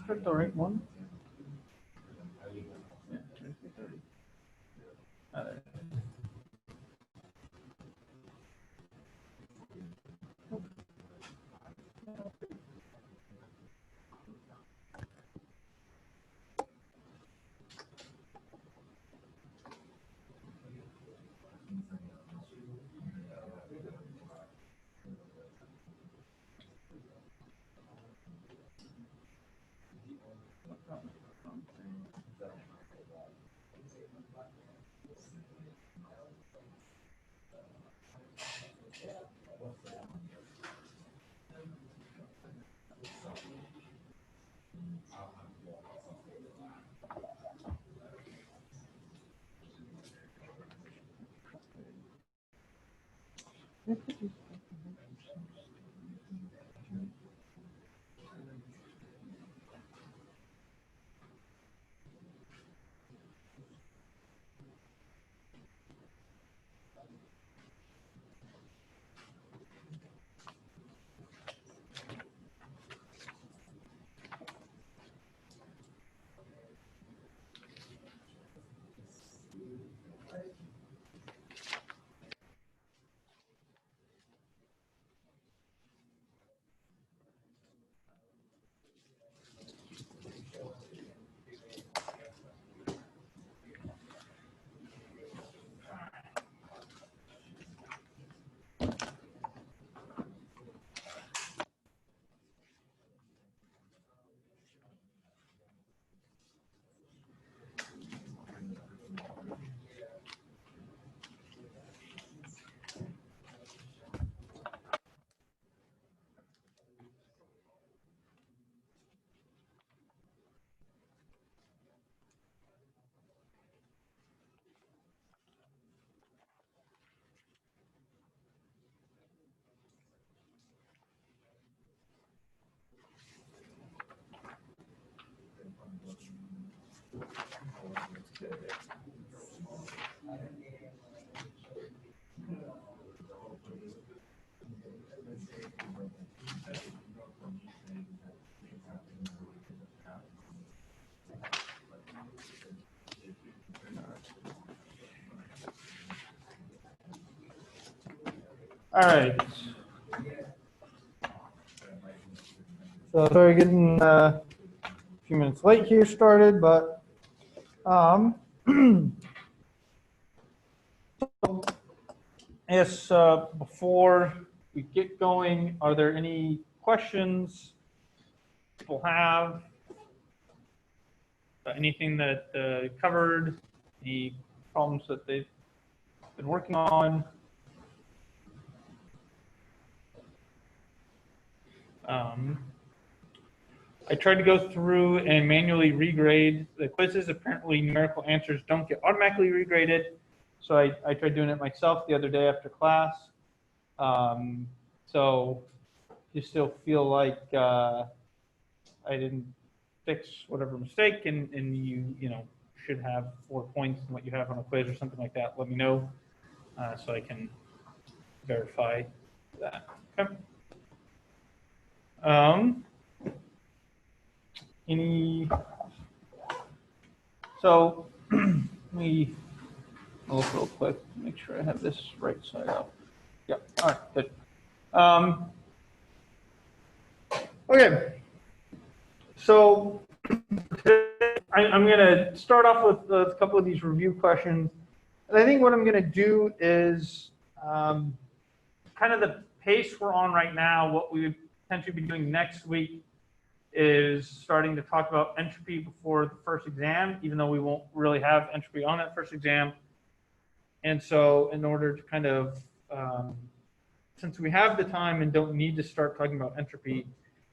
That's the right one. Yeah, 23:30. All right. So sorry getting a few minutes late here started, but so, yes, before we get going, are there any questions people have? Anything that covered? Any problems that they've been working on? I tried to go through and manually regrade the quizzes. Apparently, numerical answers don't get automatically regraded. So I tried doing it myself the other day after class. So you still feel like I didn't fix whatever mistake, and you know should have 4 points in what you have on a quiz or something like that. Let me know so I can verify that. Okay. So I'll look real quick to make sure I have this right side up. Yeah, all right, good. Okay, so I'm going to start off with a couple of these review questions. And I think what I'm going to do is kind of the pace we're on right now, what we would potentially be doing next week is starting to talk about entropy before the first exam, even though we won't really have entropy on that first exam. And so in order to kind of, since we have the time and don't need to start talking about entropy,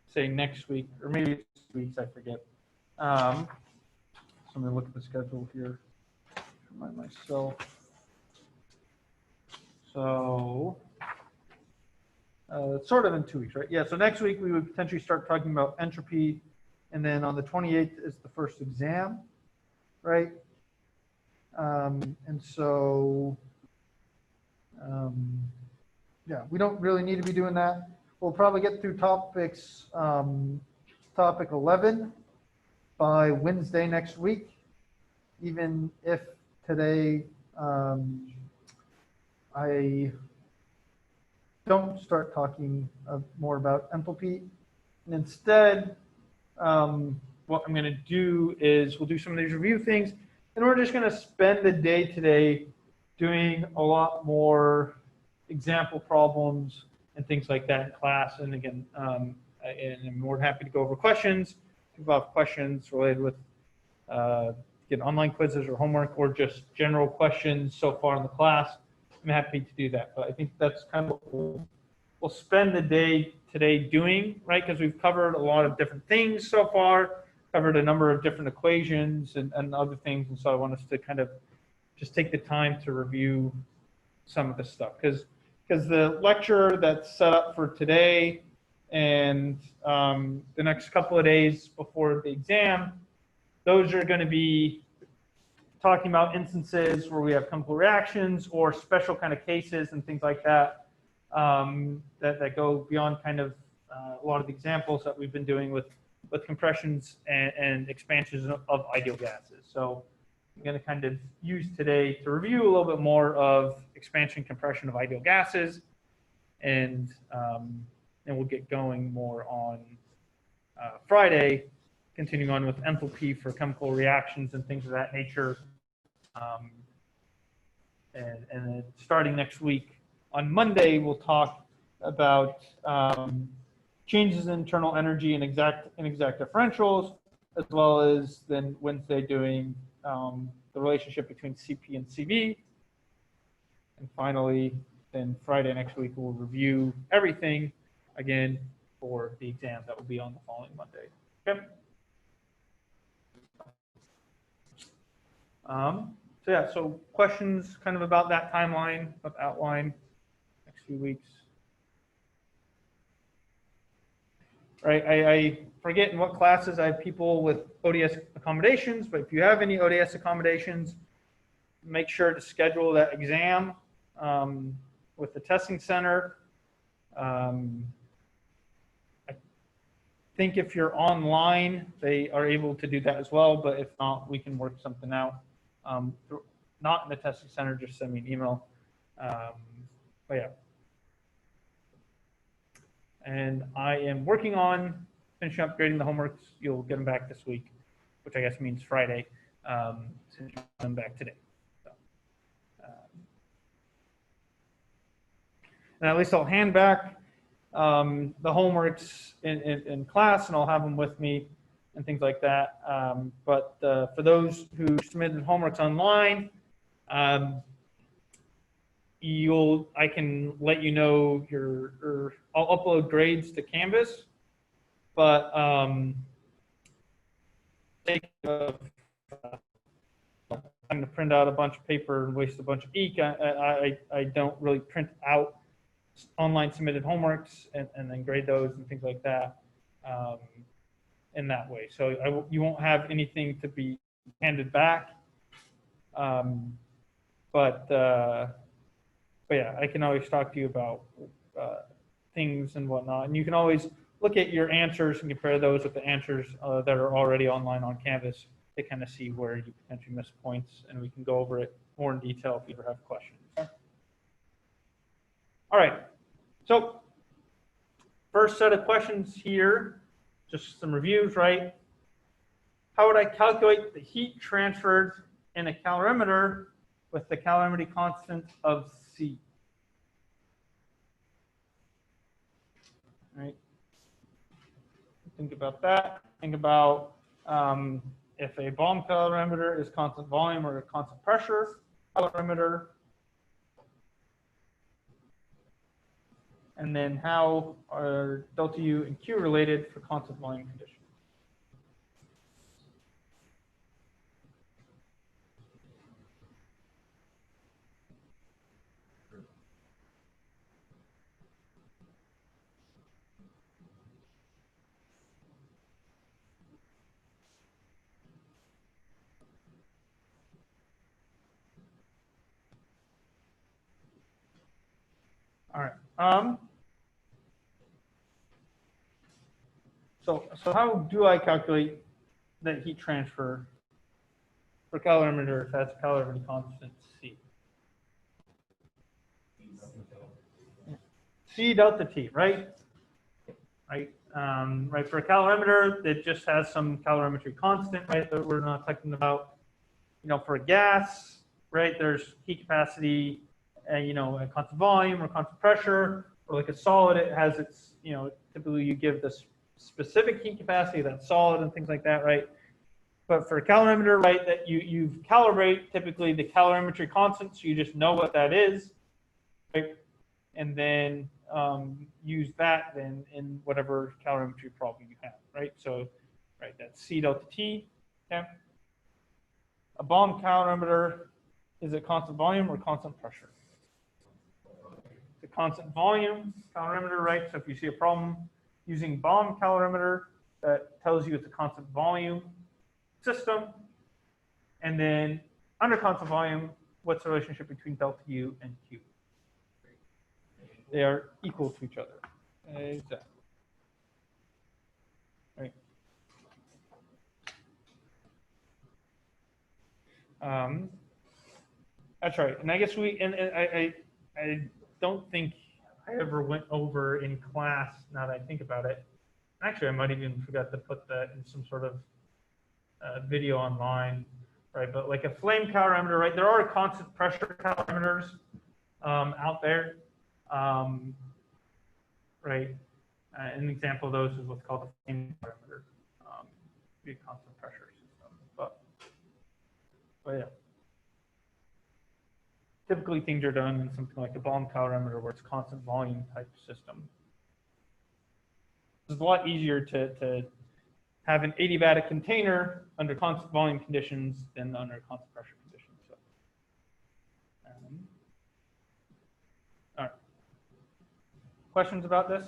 say next week, or maybe 2 weeks, I forget. So I'm going to look at the schedule here, remind myself. So sort of in 2 weeks, right? Yeah, so next week we would potentially start talking about entropy, and then on the 28th is the first exam, right? And so, yeah, we don't really need to be doing that. We'll probably get through topics, topic 11 by Wednesday next week, even if today I don't start talking more about enthalpy. And instead, what I'm going to do is we'll do some of these review things, and we're just going to spend the day today doing a lot more example problems and things like that in class. And again, and I'm more than happy to go over questions. If you have questions related with get online quizzes or homework, or just general questions so far in the class, I'm happy to do that. But I think that's kind of what we'll spend the day today doing, right? Because we've covered a lot of different things so far, covered a number of different equations and other things. And so I want us to kind of just take the time to review some of this stuff. Because the lecture that's set up for today and the next couple of days before the exam, those are going to be talking about instances where we have chemical reactions or special kind of cases and things like that, that go beyond kind of a lot of the examples that we've been doing with compressions and expansions of ideal gases. So I'm going to kind of use today to review a little bit more of expansion compression of ideal gases, and we'll get going more on Friday, continuing on with enthalpy for chemical reactions and things of that nature. And then starting next week, on Monday, we'll talk about changes in internal energy and inexact differentials, as well as then Wednesday doing the relationship between CP and CV. And finally, then Friday next week, we'll review everything again for the exam that will be on the following Monday. Okay. So yeah, so questions kind of about that timeline, of outline, next few weeks. Right, I forget in what classes I have people with ODS accommodations, but if you have any ODS accommodations, make sure to schedule that exam with the testing center. I think if you're online, they are able to do that as well, but if not, we can work something out. Not in the testing center, just send me an email. But yeah. And I am working on finishing up grading the homeworks. You'll get them back this week, which I guess means Friday, since you got them back today. So, and at least I'll hand back the homeworks in class, and I'll have them with me and things like that. But for those who submitted homeworks online, I can let you know I'll upload grades to Canvas, but I'm going to print out a bunch of paper and waste a bunch of ink. I don't really print out online submitted homeworks and then grade those and things like that in that way. So you won't have anything to be handed back, but yeah, I can always talk to you about things and whatnot. And you can always look at your answers and compare those with the answers that are already online on Canvas to kind of see where you potentially miss points. And we can go over it more in detail if you ever have questions. All right. So first set of questions here, just some reviews, right? How would I calculate the heat transferred in a calorimeter with the calorimetry constant of C? Right. Think about that. Think about if a bomb calorimeter is constant volume or a constant pressure calorimeter. And then how are delta U and Q related for constant volume conditions? All right. So how do I calculate that heat transfer for calorimeter if that's calorimeter constant C. C delta T, right? Right. Right. For a calorimeter, it just has some calorimetry constant, right? That we're not talking about. You know, for a gas, right? There's heat capacity, and you know, a constant volume or constant pressure. Or like a solid, it has its, you know, typically you give this specific heat capacity that's solid and things like that, right? But for a calorimeter, right, that you calibrate typically the calorimetry constant, so you just know what that is, right? And then use that then in whatever calorimetry problem you have, right? So, right, that's C delta T. Okay. A bomb calorimeter is a constant volume or constant pressure? It's a constant volume calorimeter, right? So if you see a problem using bomb calorimeter, that tells you it's a constant volume system. And then under constant volume, what's the relationship between delta U and Q? They are equal to each other. Exactly. Right. That's right. And I guess I don't think I ever went over in class, now that I think about it. Actually, I might even forgot to put that in some sort of video online, right? But like a flame calorimeter, right? There are constant pressure calorimeters out there, right? An example of those is what's called a flame calorimeter, be a constant pressure system. But yeah. Typically, things are done in something like a bomb calorimeter where it's constant volume type system. It's a lot easier to have an adiabatic container under constant volume conditions than under constant pressure conditions. So, all right. Questions about this?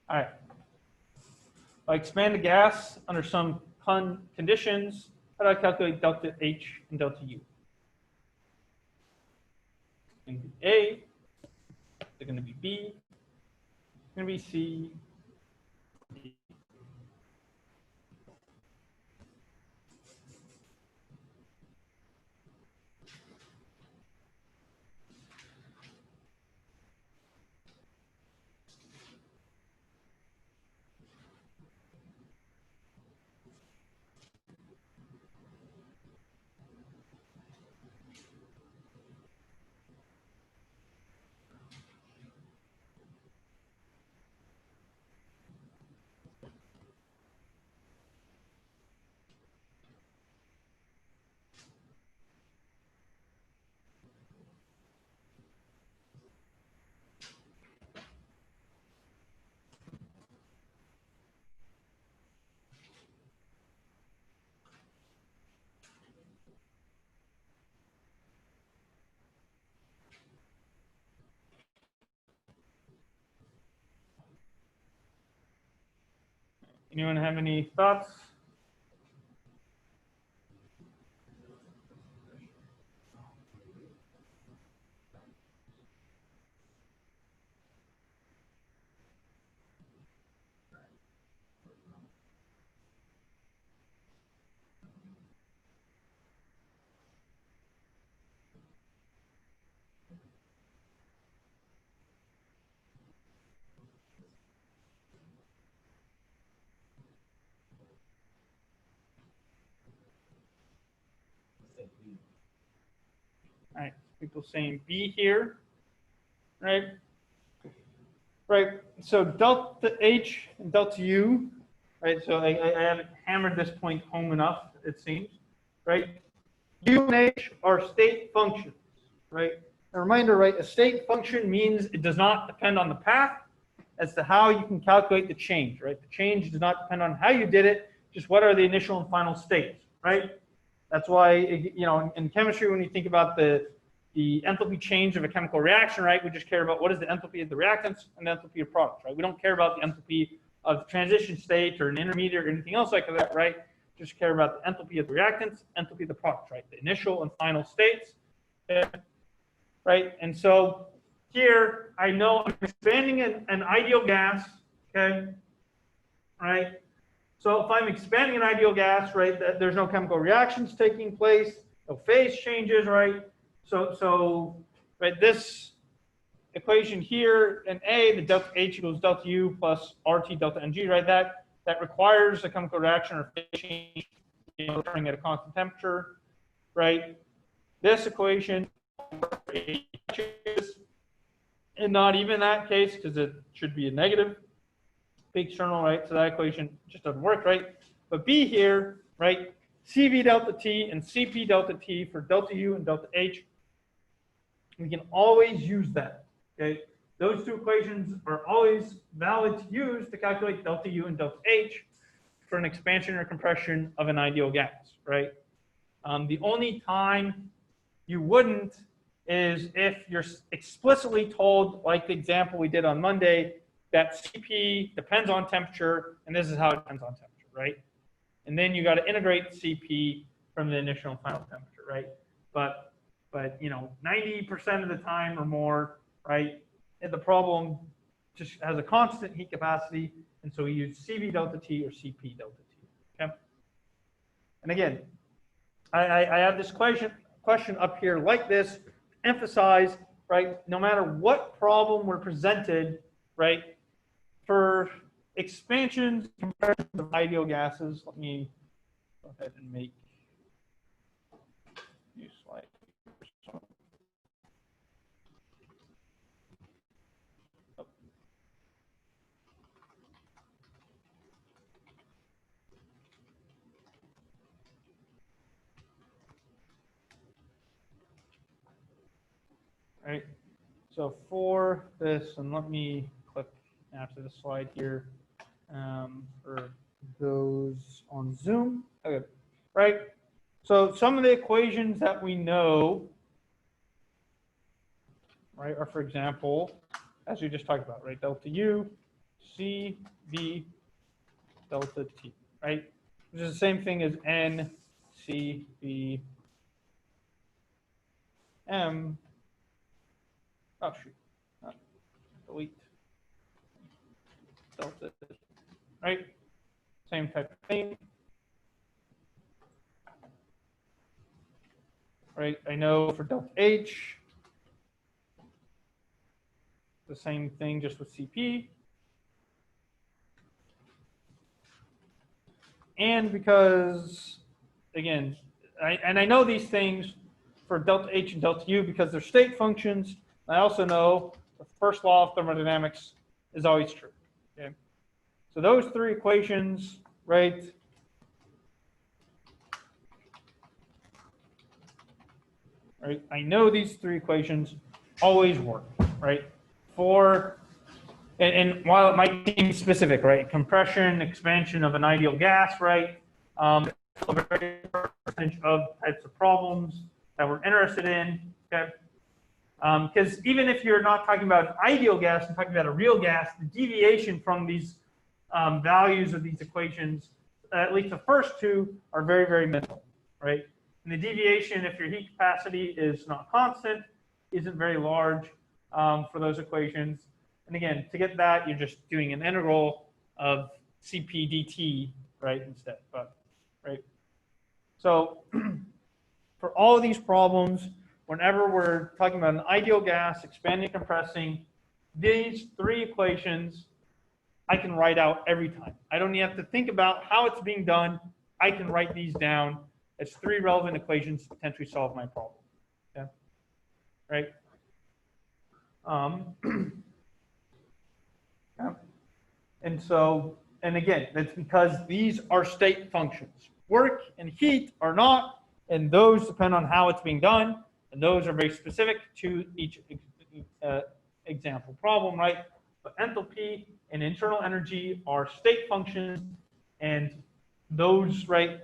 All right. I expand a gas under some conditions. How do I calculate delta H and delta U? It's going to be A. It's going to be B. It's going to be C. D. Anyone have any thoughts? All right, people saying B here, right? Right, so delta H and delta U, right? So I haven't hammered this point home enough, it seems, right? U and H are state functions, right? A reminder, right? A state function means it does not depend on the path as to how you can calculate the change, right? The change does not depend on how you did it, just what are the initial and final states, right? That's why, you know, in chemistry, when you think about the enthalpy change of a chemical reaction, right? We just care about what is the enthalpy of the reactants and the enthalpy of products, right? We don't care about the enthalpy of the transition state or an intermediate or anything else like that, right? Just care about the enthalpy of the reactants, enthalpy of the products, right? The initial and final states, right? And so here, I know I'm expanding an ideal gas, okay, right? So if I'm expanding an ideal gas, right, there's no chemical reactions taking place, no phase changes, right? So right, this equation here in A, the delta H equals delta U plus RT delta NG, right? That requires a chemical reaction or phase change, occurring at a constant temperature, right? This equation, and not even that case because it should be a negative external, right? So that equation just doesn't work, right? But B here, right? CV delta T and CP delta T for delta U and delta H, we can always use that, okay? Those two equations are always valid to use to calculate delta U and delta H for an expansion or compression of an ideal gas, right? The only time you wouldn't is if you're explicitly told, like the example we did on Monday, that CP depends on temperature, and this is how it depends on temperature, right? And then you got to integrate CP from the initial and final temperature, right? But you know, 90% of the time or more, right? And the problem just has a constant heat capacity, and so we use CV delta T or CP delta T. Okay. And again, I have this question up here like this, emphasize, right? No matter what problem we're presented, right? For expansions, compressions of ideal gases, let me go ahead and make new slide. Right. So for this, and let me click after the slide here for those on Zoom. Okay. Right. So some of the equations that we know, right, are, for example, as we just talked about, right, delta U, C, V, delta T, right? Which is the same thing as N, C, V, M. Oh, shoot. Delete. Delta, right? Same type of thing. Right, I know for delta H, the same thing just with CP. And because, again, I know these things for delta H and delta U because they're state functions. I also know the first law of thermodynamics is always true. Okay, so those three equations, right? Right, I know these three equations always work, right? For and while it might seem specific, right? Compression, expansion of an ideal gas, right? A very percentage of types of problems that we're interested in, okay? Because even if you're not talking about an ideal gas and talking about a real gas, the deviation from these values of these equations, at least the first two, are very, very minimal, right? And the deviation, if your heat capacity is not constant, isn't very large for those equations. And again, to get that, you're just doing an integral of CP dt, right, instead. But, right? So for all of these problems, whenever we're talking about an ideal gas, expanding, compressing, these three equations I can write out every time. I don't even have to think about how it's being done. I can write these down as three relevant equations to potentially solve my problem. Okay? Right? Yeah. And so, and again, that's because these are state functions. Work and heat are not, and those depend on how it's being done, and those are very specific to each example problem, right? But enthalpy and internal energy are state functions, and those, right?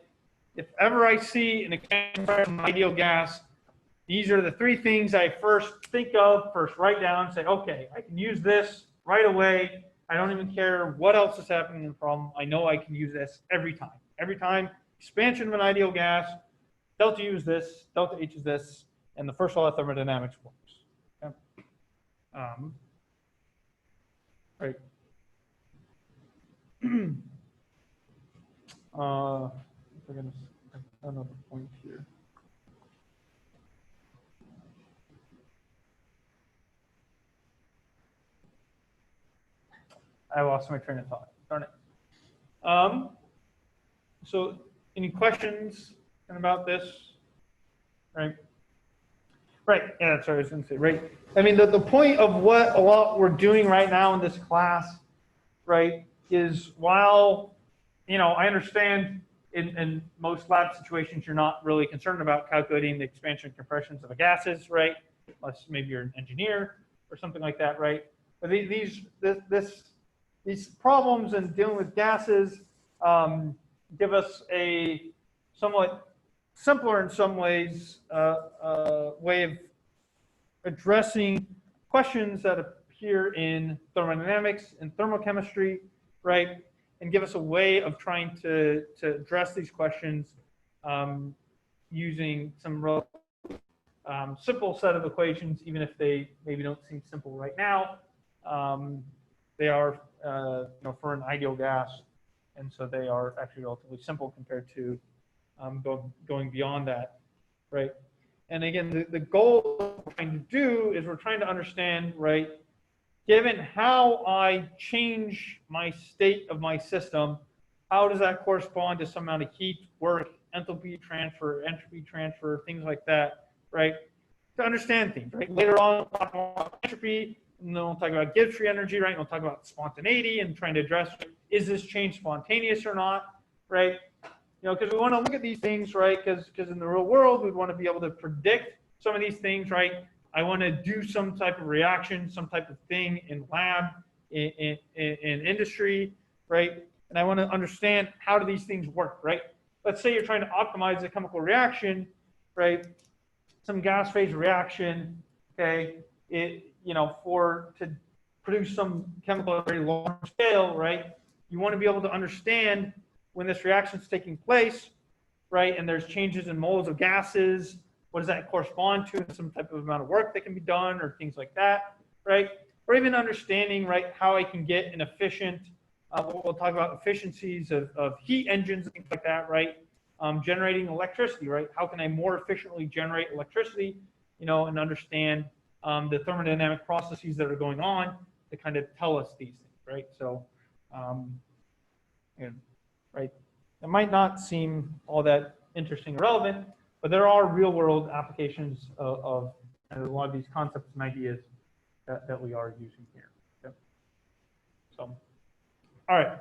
If ever I see an expansion of an ideal gas, these are the three things I first think of, first write down, say, okay, I can use this right away. I don't even care what else is happening in the problem. I know I can use this every time. Every time, expansion of an ideal gas, delta U is this, delta H is this, and the first law of thermodynamics works. Okay? Right. Another point here. I lost my train of thought. Darn it. So any questions about this? Right. Right. Yeah, that's what I was going to say. Right. I mean, the point of what we're doing right now in this class, right, is while, I understand in most lab situations, you're not really concerned about calculating the expansion and compressions of the gases, right? Unless maybe you're an engineer or something like that, right? But these problems in dealing with gases give us a somewhat simpler, in some ways, way of addressing questions that appear in thermodynamics and thermochemistry, right? And give us a way of trying to address these questions using some real simple set of equations, even if they maybe don't seem simple right now. They are, for an ideal gas, and so they are actually relatively simple compared to going beyond that, right? And again, the goal we're trying to do is we're trying to understand, right, given how I change my state of my system, how does that correspond to some amount of heat, work, enthalpy transfer, entropy transfer, things like that, right? To understand things, right? Later on, we'll talk about entropy, and then we'll talk about Gibbs free energy, right? And we'll talk about spontaneity and trying to address, is this change spontaneous or not, right? Because we want to look at these things, right? Because in the real world, we want to be able to predict some of these things, right? I want to do some type of reaction, some type of thing in lab, in industry, right? And I want to understand how do these things work, right? Let's say you're trying to optimize a chemical reaction, right? Some gas phase reaction, okay? To produce some chemical at a very large scale, right? You want to be able to understand when this reaction is taking place, right? And there's changes in moles of gases. What does that correspond to? Some type of amount of work that can be done or things like that, right? Or even understanding, right, how I can get an efficient, we'll talk about efficiencies of heat engines and things like that, right? Generating electricity, right? How can I more efficiently generate electricity, and understand the thermodynamic processes that are going on to kind of tell us these things, right? So, right, it might not seem all that interesting or relevant, but there are real-world applications of a lot of these concepts and ideas that we are using here. Okay? So, all right.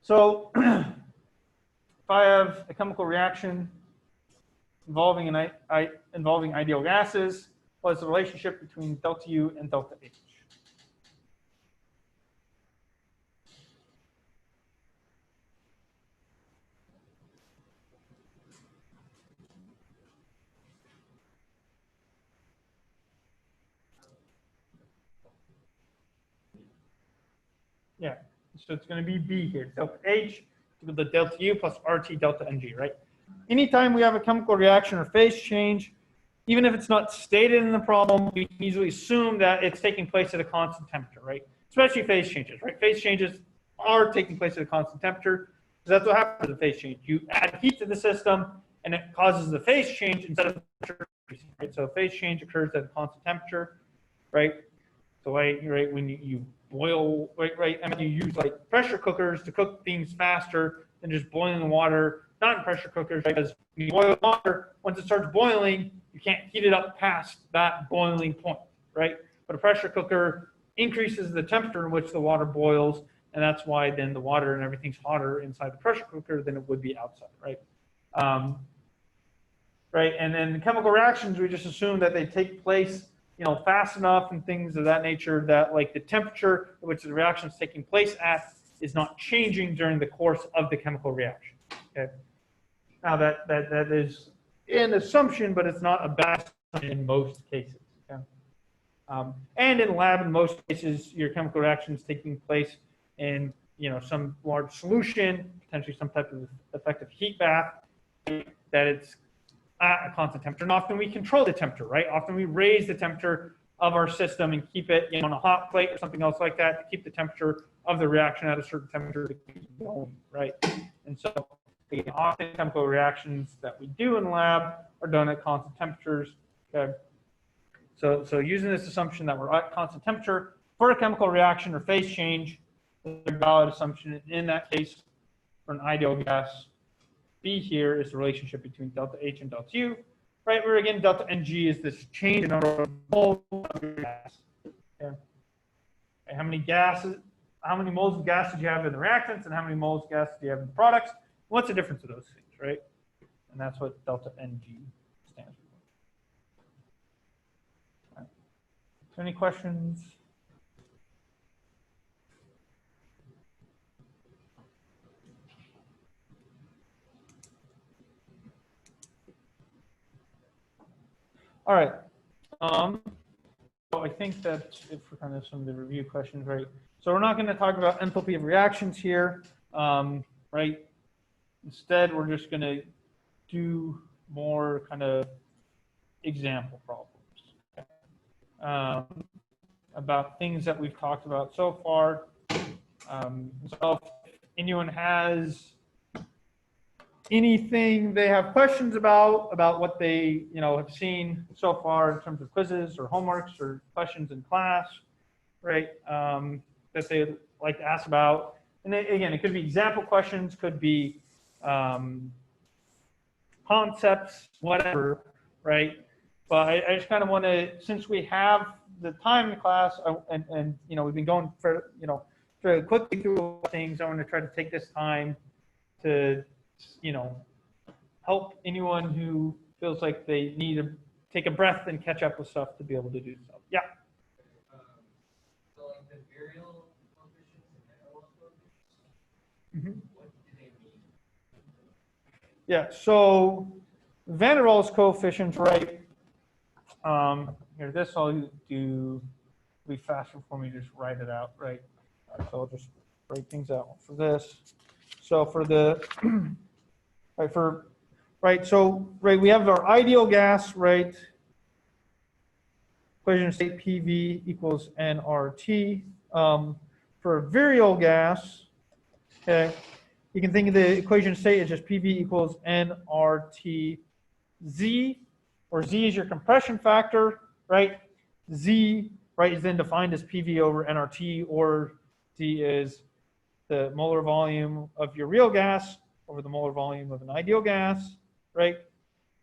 So, if I have a chemical reaction involving ideal gases, what is the relationship between delta U and delta H? Yeah, so it's going to be B here. Delta H equal to delta U plus RT delta NG, right? Anytime we have a chemical reaction or phase change, even if it's not stated in the problem, we can easily assume that it's taking place at a constant temperature, right? Especially phase changes, right? Phase changes are taking place at a constant temperature, because that's what happens with phase change. You add heat to the system, and it causes the phase change instead of temperature increasing, right? So phase change occurs at a constant temperature, right? So, right, when you boil, right, I mean, you use like pressure cookers to cook things faster than just boiling water. Not in pressure cookers, right? Because when you boil water, once it starts boiling, you can't heat it up past that boiling point, right? But a pressure cooker increases the temperature in which the water boils, and that's why then the water and everything's hotter inside the pressure cooker than it would be outside, right? Right, and then chemical reactions, we just assume that they take place, fast enough and things of that nature that like the temperature at which the reaction is taking place at is not changing during the course of the chemical reaction. Okay. Now that is an assumption, but it's not a bad assumption in most cases. Okay? And in lab, in most cases, your chemical reaction is taking place in some large solution, potentially some type of effective heat bath, that it's at a constant temperature. And often we control the temperature, right? Often we raise the temperature of our system and keep it, on a hot plate or something else like that to keep the temperature of the reaction at a certain temperature to keep it going, right? And so again, often chemical reactions that we do in the lab are done at constant temperatures. Okay. So using this assumption that we're at constant temperature for a chemical reaction or phase change, a valid assumption in that case for an ideal gas. B here is the relationship between delta H and delta U, right? Where again, delta Ng is this change in number of moles of your gas. Okay. And how many moles of gas did you have in the reactants, and how many moles of gas do you have in the products? What's the difference of those things, right? And that's what delta Ng stands for. Right. So any questions? All right. So I think that if we're kind of some of the review questions, right? So we're not going to talk about enthalpy of reactions here, right? Instead, we're just going to do more kind of example problems about things that we've talked about so far. So if anyone has anything they have questions about what they have seen so far in terms of quizzes or homeworks or questions in class, right? That they'd like to ask about. And again, it could be example questions, could be concepts, whatever, right? But I just kind of want to, since we have the time in class and we've been going for fairly quickly through things, I want to try to take this time to help anyone who feels like they need to take a breath and catch up with stuff to be able to do so. Yeah. So like the virial coefficients and van der Waals coefficients, Mm-hmm. what do they mean? Yeah. So van der Waals coefficients, right? Here, this I'll do. Be faster for me to just write it out, right? So I'll just write things out for this. So for the we have our ideal gas, right? Equation state PV equals nRT. For a virial gas, okay, you can think of the equation state as just PV equals nRT Z, or Z is your compression factor, right? Z, right, is then defined as PV over nRT, or Z is the molar volume of your real gas over the molar volume of an ideal gas, right?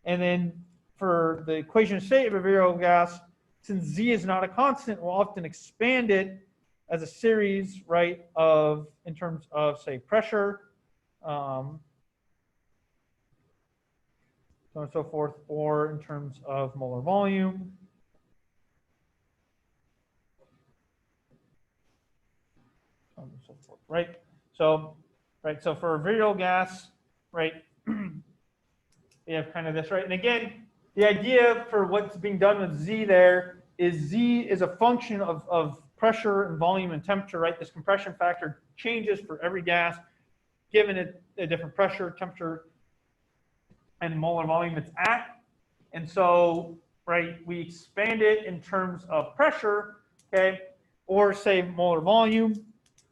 And then for the equation state of a virial gas, since Z is not a constant, we'll often expand it as a series, right, of, in terms of, say, pressure, so on and so forth, or in terms of molar volume. So on and so forth, right? So, right, so for a virial gas, right, we have kind of this, right? And again, the idea for what's being done with Z there is Z is a function of pressure and volume and temperature, right? This compression factor changes for every gas, given it a different pressure, temperature, and molar volume it's at. And so, right, we expand it in terms of pressure, okay, or say molar volume,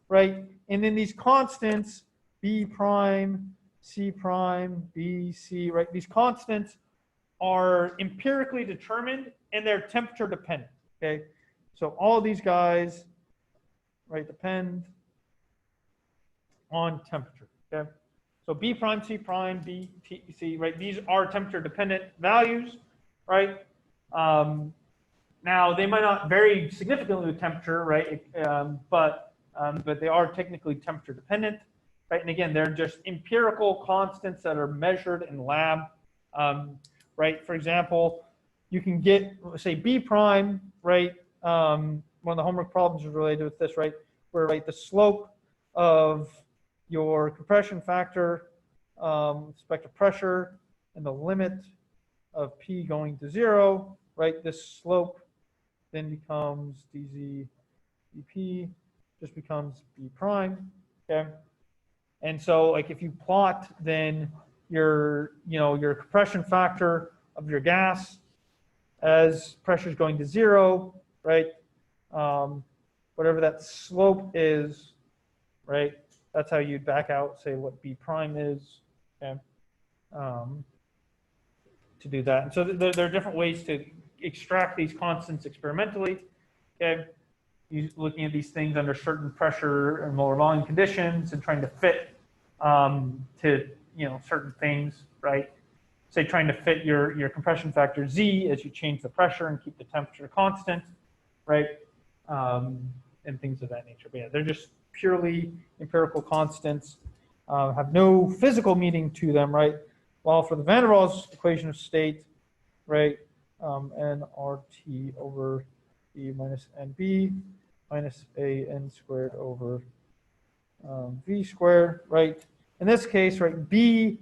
right? And then these constants, B prime, C prime, B, C, right? These constants are empirically determined and they're temperature dependent, okay? So all of these guys, right, depend on temperature, okay? So B prime, C prime, B, T, C, right? These are temperature dependent values, right? Now they might not vary significantly with temperature, right? But they are technically temperature dependent, right? And again, they're just empirical constants that are measured in lab, right? For example, you can get, say, B prime, right? One of the homework problems is related with this, right? Where, right, the slope of your compression factor, respect to pressure, and the limit of P going to 0, right? This slope then becomes dz dp, just becomes B prime, okay? And so, like, if you plot then your, your compression factor of your gas as pressure is going to zero, right? Whatever that slope is, right? That's how you'd back out, say, what B prime is, okay? To do that. And so there are different ways to extract these constants experimentally, okay? Looking at these things under certain pressure and molar volume conditions and trying to fit to, certain things, right? Say trying to fit your compression factor Z as you change the pressure and keep the temperature constant, right? And things of that nature. But yeah, they're just purely empirical constants, have no physical meaning to them, right? While for the Van der Waals equation of state, right, nRT over B minus NB minus AN squared over V squared, right? In this case, right, B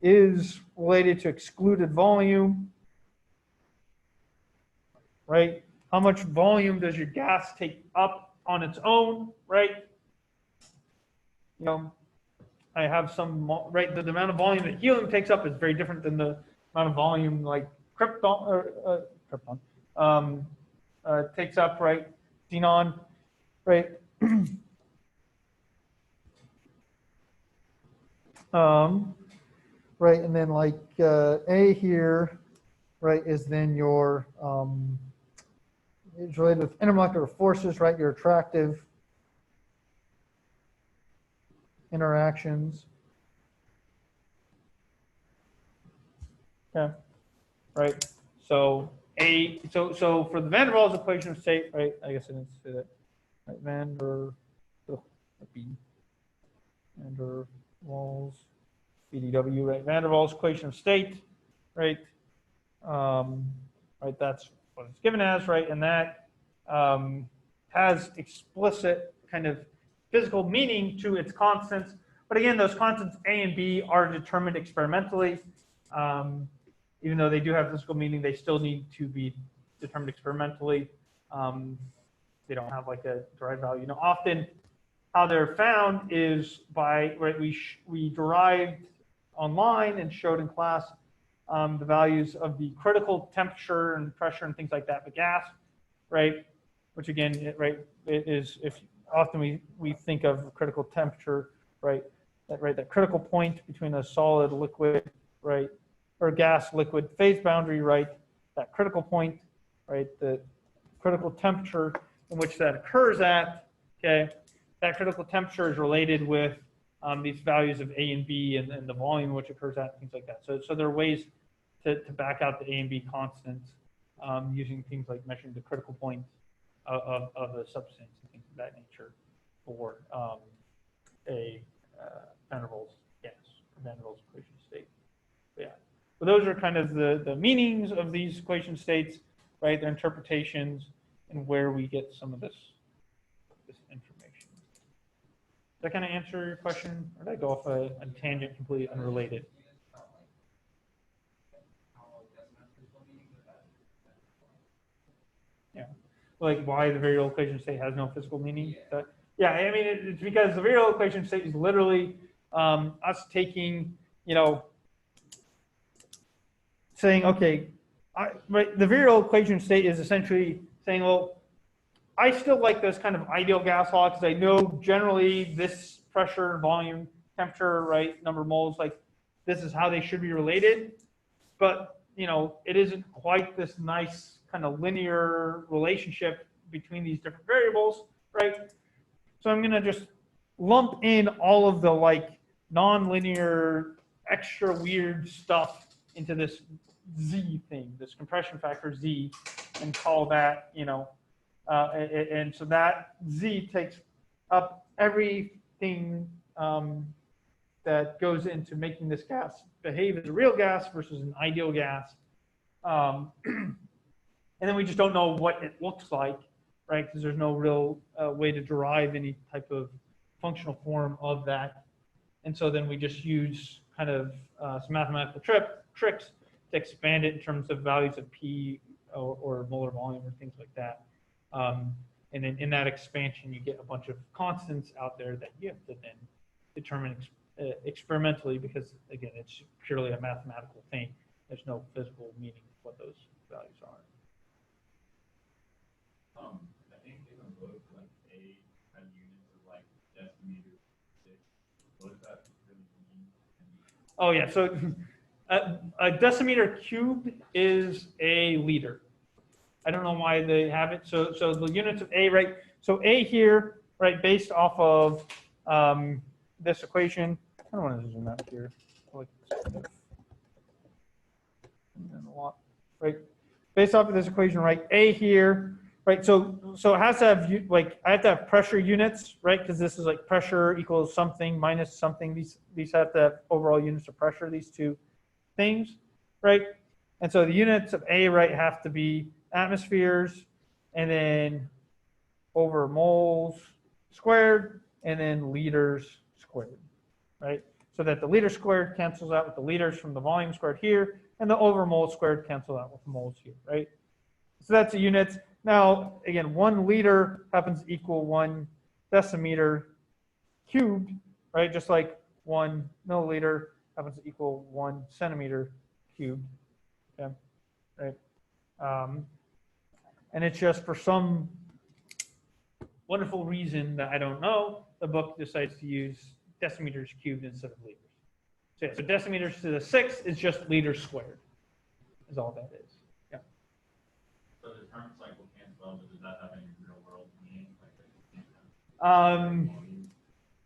is related to excluded volume, right? How much volume does your gas take up on its own, right? I have some, right, the amount of volume that helium takes up is very different than the amount of volume like krypton takes up, right? Xenon, right? Right, and then like A here, right, is then your, it's related with intermolecular forces, right, your attractive interactions. Okay, right, so so for the Van der Waals equation of state, right, I guess I didn't say that, right, Van der Waals, BDW, right, Van der Waals equation of state, right, right, that's what it's given as, right, and that has explicit kind of physical meaning to its constants. But again, those constants A and B are determined experimentally. Even though they do have physical meaning, they still need to be determined experimentally. They don't have like a derived value. Often how they're found is by, right, we derived online and showed in class the values of the critical temperature and pressure and things like that, the gas, right? Which again, it is, if often we think of critical temperature, right? That critical point between a solid, liquid, right, or gas, liquid phase boundary, right? That critical point, right? The critical temperature in which that occurs at, okay? That critical temperature is related with these values of A and B and the volume which occurs at, things like that. So there are ways to back out the A and B constants using things like measuring the critical point of a substance and things of that nature for a Van der Waals gas or Van der Waals equation state. But yeah, but those are kind of the meanings of these equation states, right? Their interpretations and where we get some of this information. Does that kind of answer your question, or did I go off a tangent completely unrelated? Yeah, like why the virial equation state has no physical meaning. Yeah, I mean it's because the virial equation state is literally us taking, saying, okay, right, the virial equation state is essentially saying, well, I still like this kind of ideal gas law because I know generally this pressure, volume, temperature, right, number of moles, like this is how they should be related. But, it isn't quite this nice kind of linear relationship between these different variables, right? So I'm going to just lump in all of the like non-linear, extra weird stuff into this Z thing, this compression factor Z, and call that, and so that Z takes up everything that goes into making this gas behave as a real gas versus an ideal gas. And then we just don't know what it looks like, right? Because there's no real way to derive any type of functional form of that. And so then we just use kind of some mathematical tricks to expand it in terms of values of P or molar volume or things like that. And then in that expansion, you get a bunch of constants out there that you have to then determine experimentally, because again, it's purely a mathematical thing. There's no physical meaning to what those values are. I think in the book, like A had units of like decimeters, what does that really mean? Oh yeah, so a decimeter cubed is a liter. I don't know why they have it. So the units of A, right? So A here, right, based off of this equation. I don't want to zoom out here. Like, a lot, right? Based off of this equation, right? A here, right? So it has to have like I have to have pressure units, right? Because this is like pressure equals something minus something. These have to have overall units of pressure. These two things, right? And so the units of A, right, have to be atmospheres, and then over moles squared, and then liters squared, right? So that the liter squared cancels out with the liters from the volume squared here, and the over mole squared cancel out with the moles here, right? So that's the units. Now, again, 1 liter happens to equal 1 decimeter cubed, right? Just like 1 milliliter happens to equal 1 centimeter cubed, okay, right? And it's just for some wonderful reason that I don't know, the book decides to use decimeters cubed instead of liters. So, yeah, so decimeters to the 6 is just liters squared, is all that is. Yeah. So the term cycle cancel out, but does that have any real world meaning?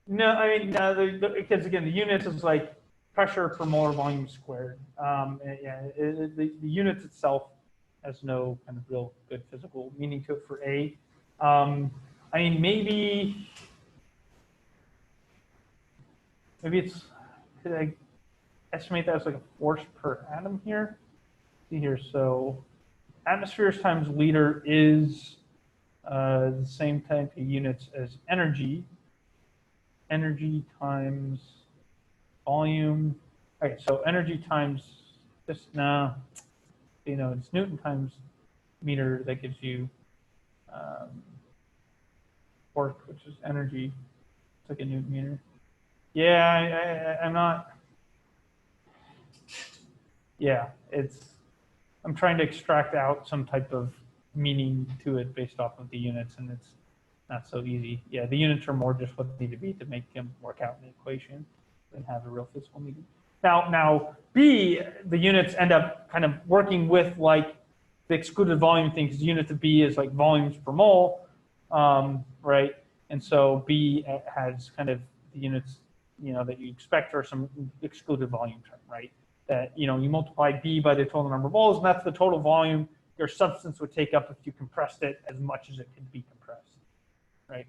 No, I mean, no, because again, the units is like pressure per molar volume squared. Yeah, the units itself has no kind of real good physical meaning to it for A. I mean, maybe it's, could I estimate that as like a force per atom here? See here, so atmospheres times liter is the same type of units as energy. Energy times volume. Okay, so energy times this, no, you know, it's Newton times meter that gives you work, which is energy. It's like a Newton meter. Yeah, I'm not. Yeah, I'm trying to extract out some type of meaning to it based off of the units, and it's not so easy. Yeah, the units are more just what they need to be to make them work out in the equation than have a real physical meaning. Now B, the units end up kind of working with like the excluded volume thing, because the unit of B is like volumes per mole, right? And so B has kind of the units, you know, that you expect for some excluded volume term, right? That, you know, you multiply B by the total number of moles, and that's the total volume your substance would take up if you compressed it as much as it could be compressed, right?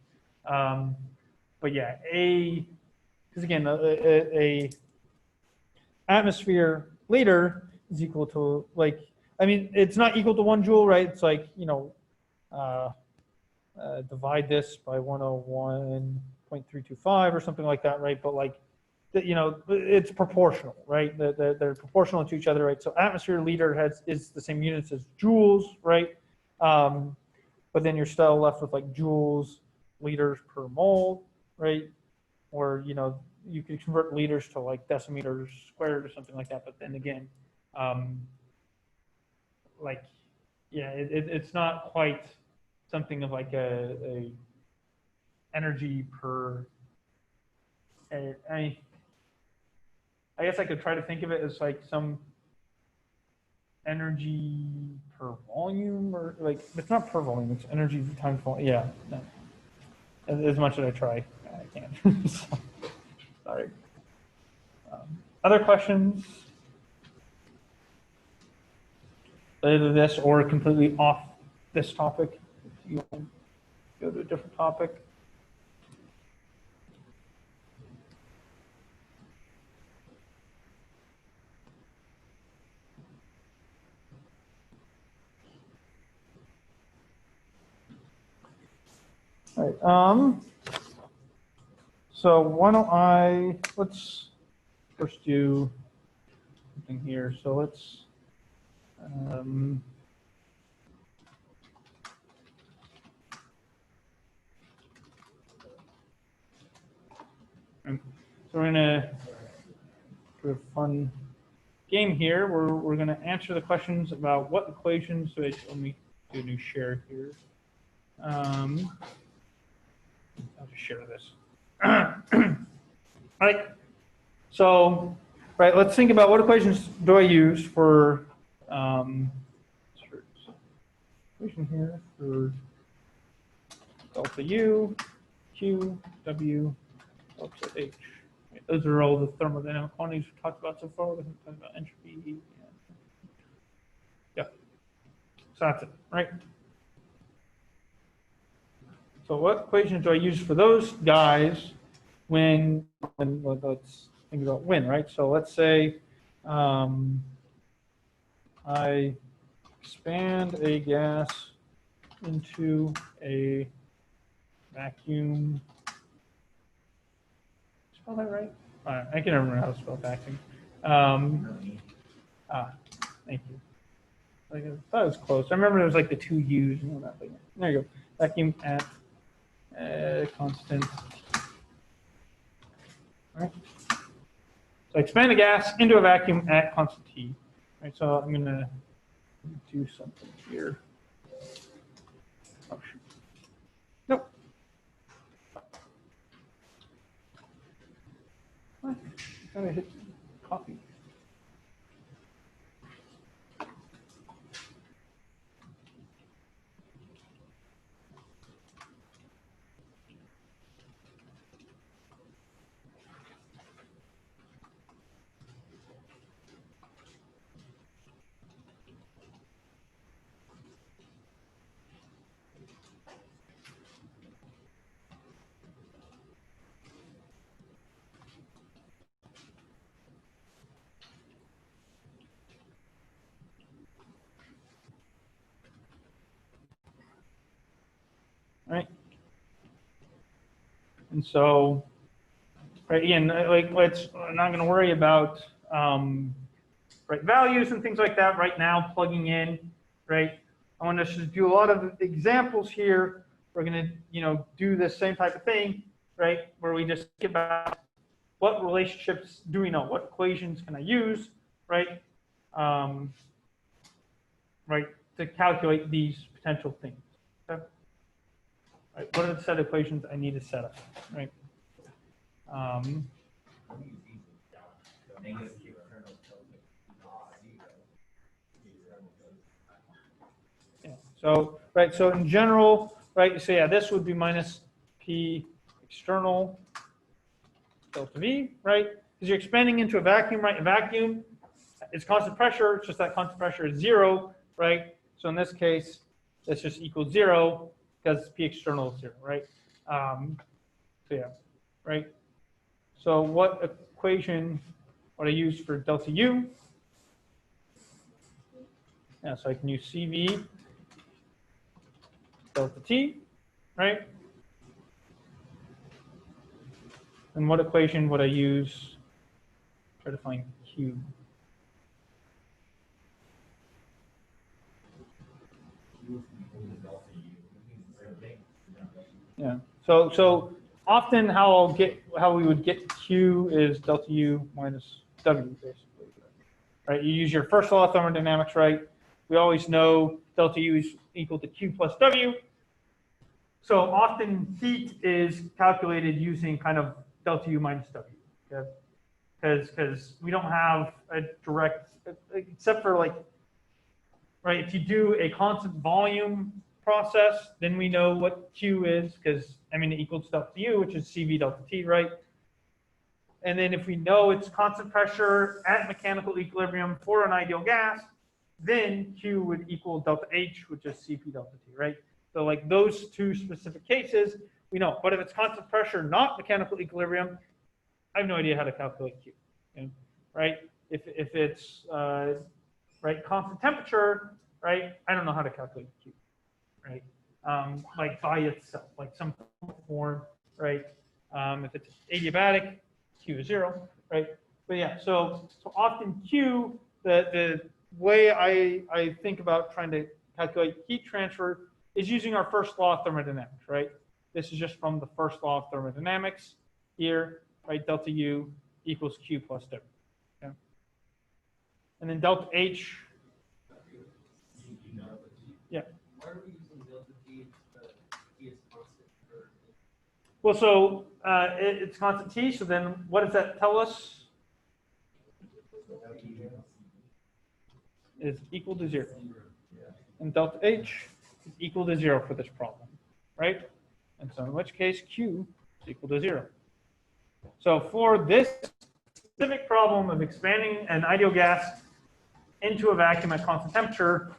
But yeah, because again, a atmosphere liter is equal to, like, I mean, it's not equal to 1 joule, right? It's like, you know, divide this by 101.325 or something like that, right? But like, you know, it's proportional, right? They're proportional to each other, right? So atmosphere liter is the same units as joules, right? But then you're still left with like joules, liters per mole, right? Or, you know, you could convert liters to like decimeters squared or something like that. But then again, like, yeah, it's not quite something of like a energy per. I guess I could try to think of it as like some energy per volume, or like, it's not per volume, it's energy times volume. Yeah, no. As much as I try, I can't. So, sorry. Other questions? Either this or completely off this topic, if you want to go to a different topic. All right. So why don't let's first do something here. So let's, So we're gonna do a fun game here where we're gonna answer the questions about what equations. So let me do a new share here. I'll just share this. Right. So, right, let's think about what equations do I use for equation here for delta U, Q, W, delta H. Right, those are all the thermodynamic quantities we talked about so far. We haven't talked about entropy. Yeah. So that's it, right? So what equations do I use for those guys when well, let's think about when, right? So let's say I expand a gas into a vacuum. Spell that right? I can never remember how to spell vacuum. Thank you. Like, I thought it was close. I remember it was like the two U's and all that. But yeah. There you go. Vacuum at constant. All right. So I expand a gas into a vacuum at constant T. Right. So I'm gonna do something here. Oh, shoot. Nope. What? I gotta hit copy. Right. And so, right, again, like I'm not going to worry about right values and things like that right now. Plugging in, right. I want us to do a lot of examples here. We're going to, do the same type of thing, right, where we just think about what relationships do we know, what equations can I use, right, right, to calculate these potential things. Okay? Right, what are the set of equations I need to set up, right? Yeah. So, right, so in general, right, so yeah, this would be minus P external delta V, right? Because you're expanding into a vacuum, right? A vacuum is constant pressure, it's just that constant pressure is 0, right? So in this case, this just equals 0 because P external is 0, right? So yeah, right? So what equation would I use for delta U? Yeah, so I can use CV delta T, right? And what equation would I use? Try to find Q. Yeah. So often how we would get Q is delta U minus W basically. Right? You use your first law of thermodynamics, right? We always know delta U is equal to Q plus W. So often heat is calculated using kind of delta U minus W. Okay? Because we don't have a direct, except for like, right, if you do a constant volume process, then we know what Q is, because, I mean, it equals delta U, which is CV delta T, right? And then if we know it's constant pressure at mechanical equilibrium for an ideal gas, then Q would equal delta H, which is CP delta T, right? So like those two specific cases, we know. But if it's constant pressure, not mechanical equilibrium, I have no idea how to calculate Q, okay? Right? If it's right constant temperature, right, I don't know how to calculate Q, right? Like by itself, like some form, right? If it's adiabatic, Q is 0, right? But yeah, so often Q, the way I think about trying to calculate heat transfer is using our first law of thermodynamics, right? This is just from the first law of thermodynamics here, right? Delta U equals Q plus W. Okay? And then delta H, yeah. Why are we using delta T if T is constant? Well, so it's constant T, so then what does that tell us? Is equal to 0. And delta H is equal to 0 for this problem, right? And so in which case Q is equal to 0. So for this specific problem of expanding an ideal gas into a vacuum at constant temperature,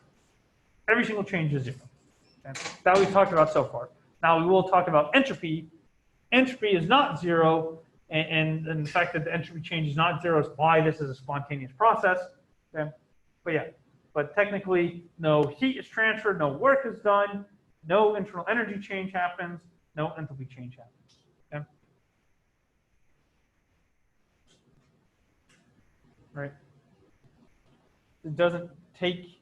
every single change is 0. Okay? That we've talked about so far. Now we will talk about entropy. Entropy is not 0, and the fact that the entropy change is not 0 is why this is a spontaneous process. Okay? But yeah, but technically, no heat is transferred, no work is done, no internal energy change happens, no enthalpy change happens. Okay? Right? It doesn't take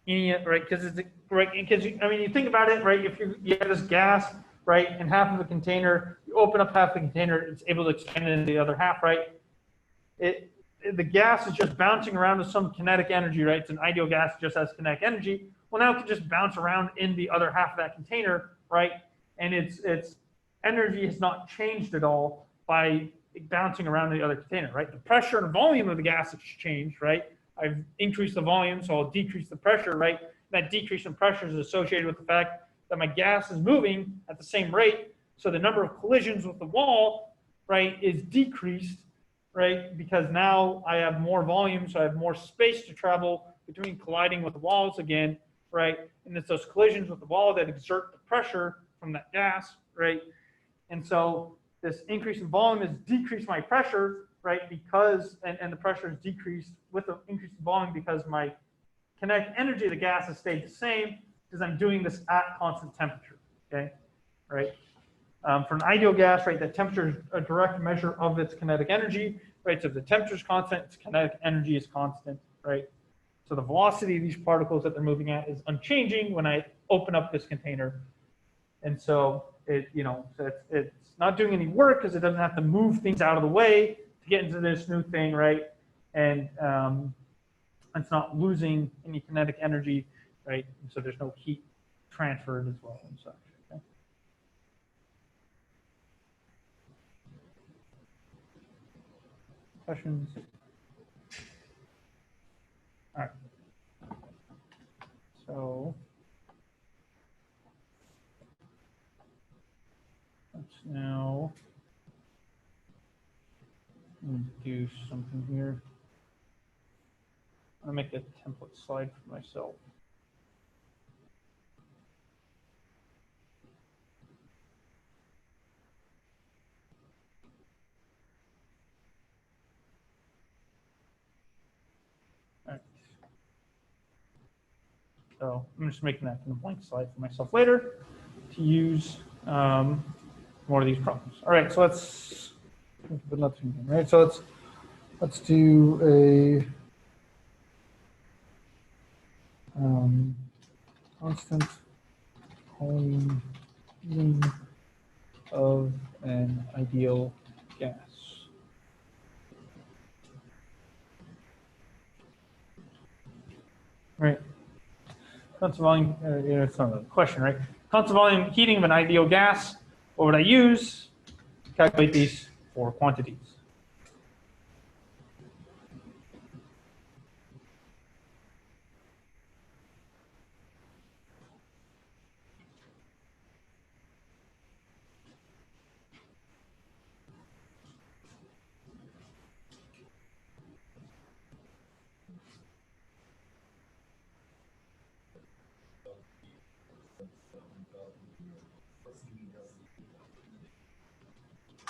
any, right? Because it's right. Because I mean, you think about it, right? If you have this gas, right, in half of a container, you open up half the container, it's able to expand into the other half, right? The gas is just bouncing around with some kinetic energy, right? It's an ideal gas, it just has kinetic energy. Well, now it can just bounce around in the other half of that container, right? And its energy has not changed at all by bouncing around the other container, right? The pressure and volume of the gas has changed, right? I've increased the volume, so I'll decrease the pressure, right? That decrease in pressure is associated with the fact that my gas is moving at the same rate, so the number of collisions with the wall, right, is decreased, right? Because now I have more volume, so I have more space to travel between colliding with the walls again, right? And it's those collisions with the wall that exert the pressure from that gas, right? And so this increase in volume has decreased my pressure, right? Because, and the pressure is decreased with the increase in volume because my kinetic energy of the gas has stayed the same because I'm doing this at constant temperature, okay? Right? For an ideal gas, right, the temperature is a direct measure of its kinetic energy, right? So if the temperature is constant, its kinetic energy is constant, right? So the velocity of these particles that they're moving at is unchanging when I open up this container. And so it's not doing any work because it doesn't have to move things out of the way to get into this new thing, right? And it's not losing any kinetic energy, right? And so there's no heat transferred as well and such. Okay? Questions? All right. So let's now do something here. I'm going to make a template slide for myself. All right. So I'm just making that in a blank slide for myself later to use more of these problems. All right, so let's put nothing in, right? So let's do a constant volume of an ideal gas. Right. Constant volume, it's not a question, right? Constant volume heating of an ideal gas. What would I use to calculate these four quantities?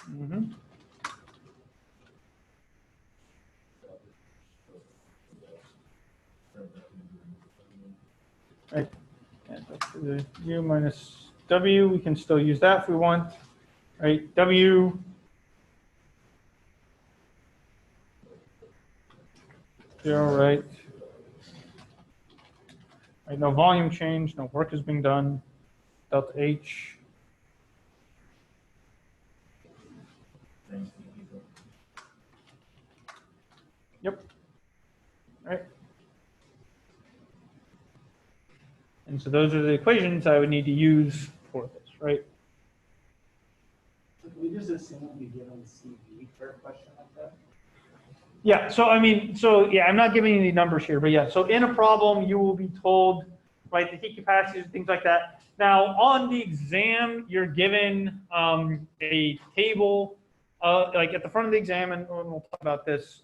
Mm-hmm. Right. And that's the U minus W. We can still use that if we want. Right. W. Zero, right? Right. No volume change. No work is being done. Delta H. Yep. Right. And so those are the equations I would need to use for this, right? Can we just assume what we given CV for a question like that? Yeah, so I mean, so yeah, I'm not giving you the numbers here, but yeah, so in a problem, you will be told, right, the heat capacities and things like that. Now, on the exam, you're given a table, like at the front of the exam, and we'll talk about this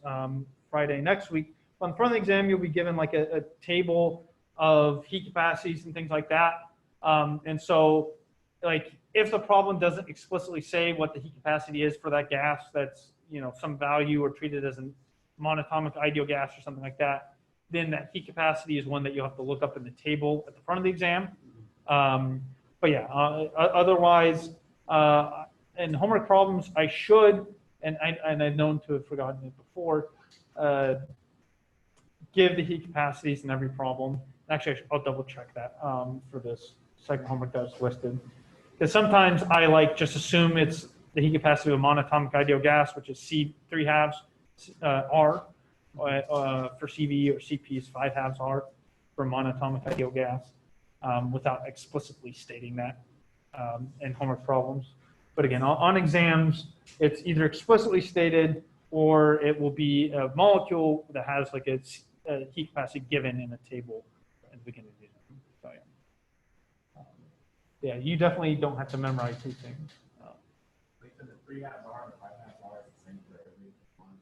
Friday next week. On the front of the exam, you'll be given like a table of heat capacities and things like that. And so, like, if the problem doesn't explicitly say what the heat capacity is for that gas that's, you know, some value or treated as a monatomic ideal gas or something like that, then that heat capacity is one that you'll have to look up in the table at the front of the exam. But yeah, otherwise, in homework problems, I should, and I've known to have forgotten it before, give the heat capacities in every problem. Actually, I'll double check that for this second homework that was listed. Because sometimes I like just assume it's the heat capacity of a monatomic ideal gas, which is C 3/2 R for CV, or CP is 5/2 R for monatomic ideal gas, without explicitly stating that in homework problems. But again, on exams, it's either explicitly stated or it will be a molecule that has like a heat capacity given in a table at the beginning of the exam. So yeah. Yeah, you definitely don't have to memorize these things. Like the 3/2 R and 5/2 R is the same for every one.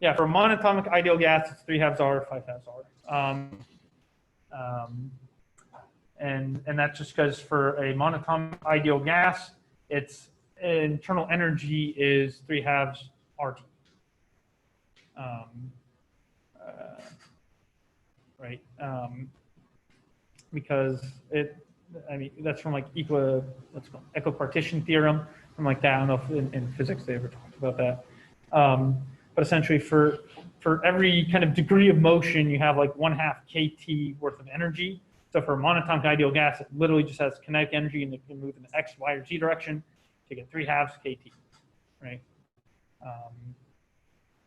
Yeah, for monatomic ideal gas, it's 3/2 R, 5/2 R. And that's just because for a monatomic ideal gas, its internal energy is 3/2 RT. Right? Because I mean, that's from like equipartition theorem, something like that. I don't know if in physics they ever talked about that. But essentially, for every kind of degree of motion, you have like 1/2 kT worth of energy. So for a monatomic ideal gas, it literally just has kinetic energy and it can move in the x, y, or z direction to get 3/2 kT, right?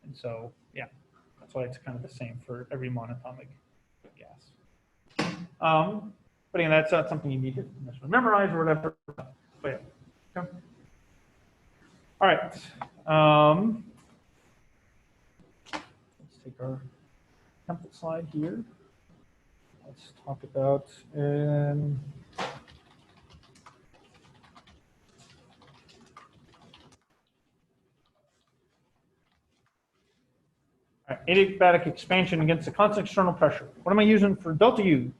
And so, yeah, that's why it's kind of the same for every monatomic gas. But again, that's not something you need to necessarily memorize or whatever. But yeah. Okay. All right. Let's take our template slide here. Let's talk about adiabatic expansion against a constant external pressure. What am I using for delta U?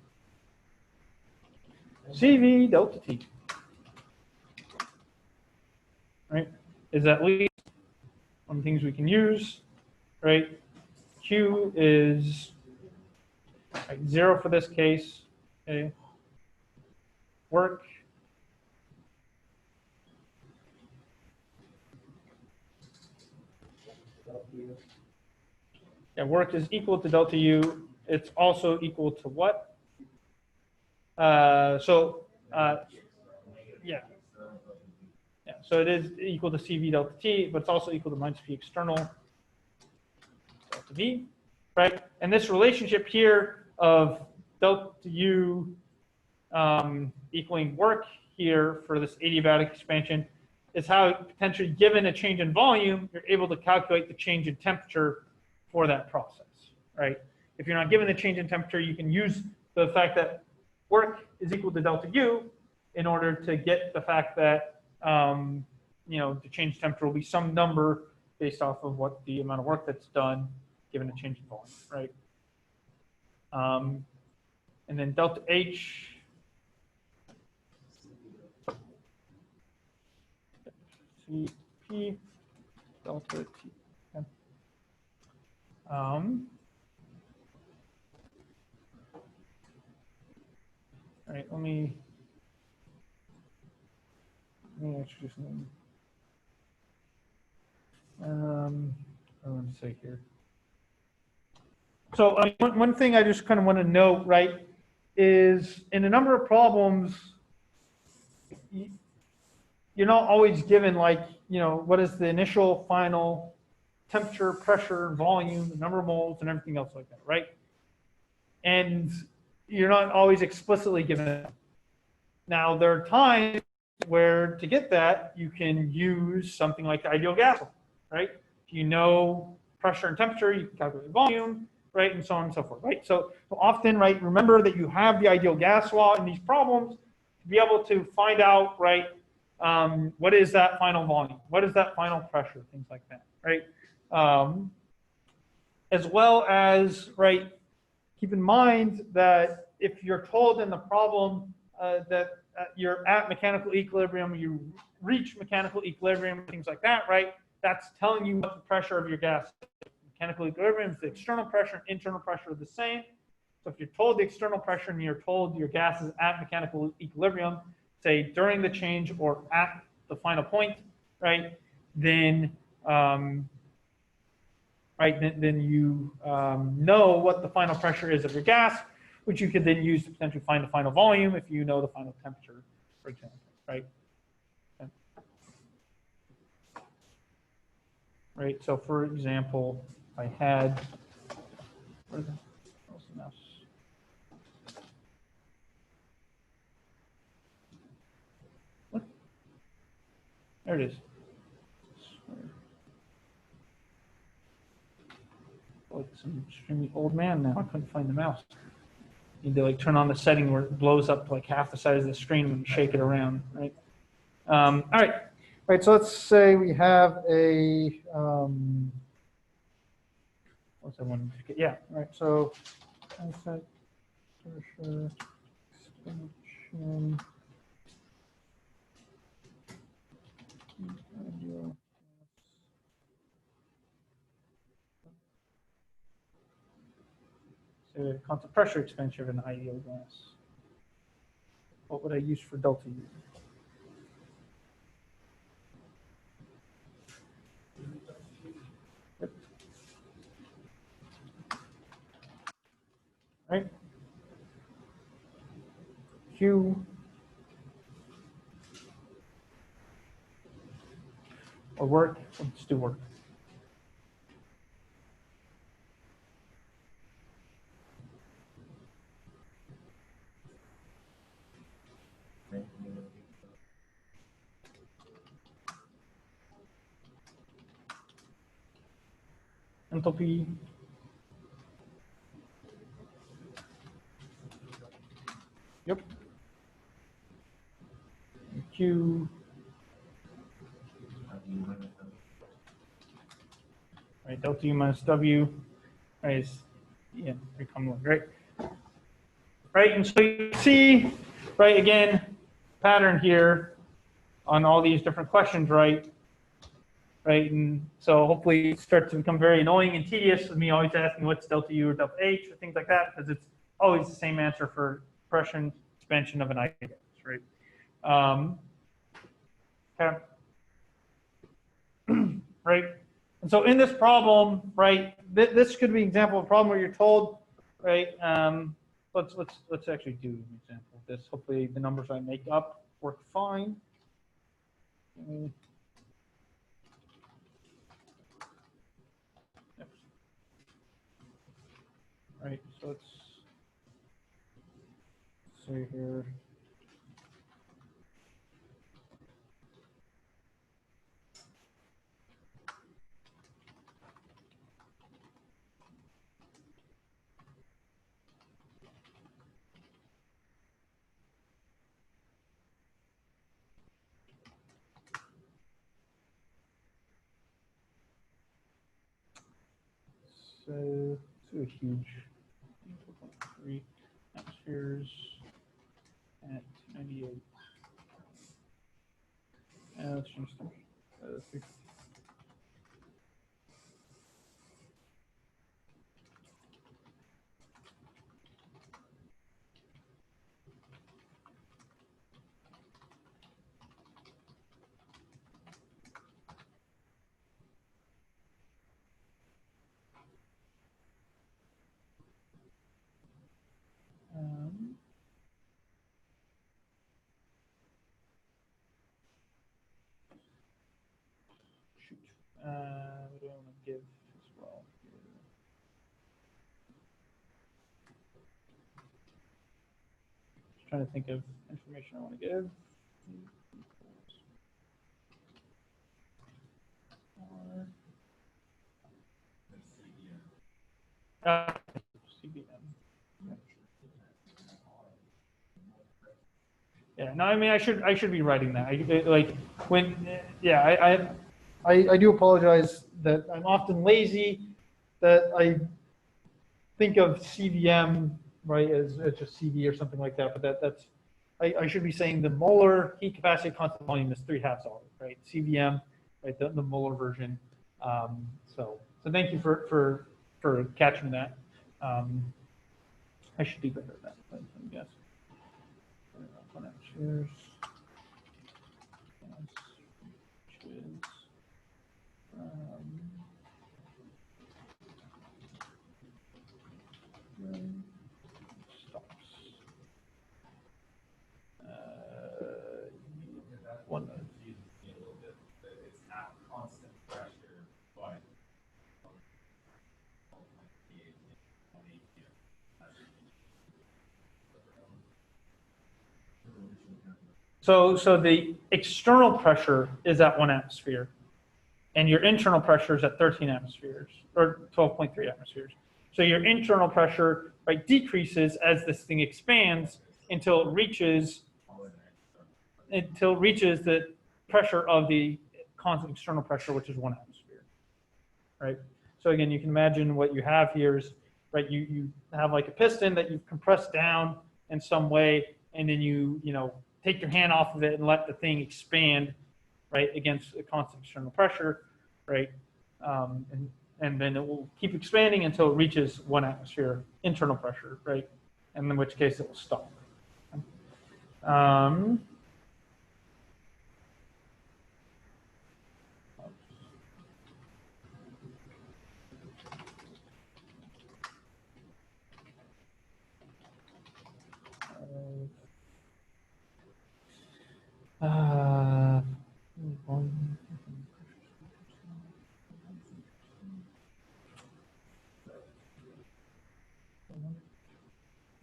CV delta T. Right? Is at least one of the things we can use, right? Q is 0 for this case. Okay. Work. Yeah, work is equal to delta U. It's also equal to what? Yeah. Yeah, so it is equal to CV delta T, but it's also equal to minus P external delta V, right? And this relationship here of delta U equaling work here for this adiabatic expansion is how, potentially given a change in volume, you're able to calculate the change in temperature for that process, right? If you're not given the change in temperature, you can use the fact that work is equal to delta U in order to get the fact that, you know, the change in temperature will be some number based off of what the amount of work that's done given a change in volume, right? And then delta H, CP delta T. Okay. All right, let me introduce them. I want to say here. So one thing I just kind of want to note, right, is in a number of problems, you're not always given like, you know, what is the initial, final, temperature, pressure, volume, the number of moles, and everything else like that, right? And you're not always explicitly given that. Now, there are times where to get that, you can use something like the ideal gas law, right? If you know pressure and temperature, you can calculate volume, right? And so on and so forth, right? So often, right, remember that you have the ideal gas law in these problems to be able to find out, right, what is that final volume? What is that final pressure? Things like that, right? As well as, right, keep in mind that if you're told in the problem that you're at mechanical equilibrium, you reach mechanical equilibrium, things like that, right? That's telling you what the pressure of your gas is. Mechanical equilibrium is the external pressure and internal pressure are the same. So if you're told the external pressure and you're told your gas is at mechanical equilibrium, say during the change or at the final point, right? Then then you know what the final pressure is of your gas, which you could then use to potentially find the final volume if you know the final temperature, for example, right? Okay. Right. So, for example, I had where's the mouse? What? There it is. Like some extremely old man now. I couldn't find the mouse. You need to like turn on the setting where it blows up to like half the size of the screen when you shake it around, right? All right. All right, so let's say we have a, what's that one? Yeah, all right, so constant pressure expansion. So constant pressure expansion of an ideal gas. What would I use for delta U? Yep. Right? Q or work? Let's do work. Enthalpy. Yep. Q. Right, delta U minus W. Right, is, yeah, become right. Right, and so you see, right, again, pattern here on all these different questions, right? Right, and so hopefully it starts to become very annoying and tedious with me always asking what's delta U or delta H or things like that, because it's always the same answer for compression expansion of an ideal gas, right? Okay. Right, and so in this problem, right, this could be an example of a problem where you're told, right, let's actually do an example of this. Hopefully the numbers I make up work fine. Right, so let's see here. So it's a huge 4.3 atmospheres at 98. Let's change the 3. Shoot. What do I want to give? trying to think of information I want to give. CBM. Yeah, no, I mean, I should be writing that. Like when, yeah, I do apologize that I'm often lazy, that I think of CVM, right, as just CV or something like that, but that's, I should be saying the molar heat capacity constant volume is 3/2 R, right? CVM, right, the molar version. So thank you for catching that. I should be better at that, I guess. Cheers. Stops. One minute. It's not constant pressure, but So the external pressure is at 1 atmosphere, and your internal pressure is at 13 atmospheres, or 12.3 atmospheres. So your internal pressure, right, decreases as this thing expands until it reaches the pressure of the constant external pressure, which is 1 atmosphere, right? So again, you can imagine what you have here is, right, you have like a piston that you've compressed down in some way, and then you take your hand off of it and let the thing expand, right, against a constant external pressure, right? And then it will keep expanding until it reaches 1 atmosphere internal pressure, right? And in which case it will stop.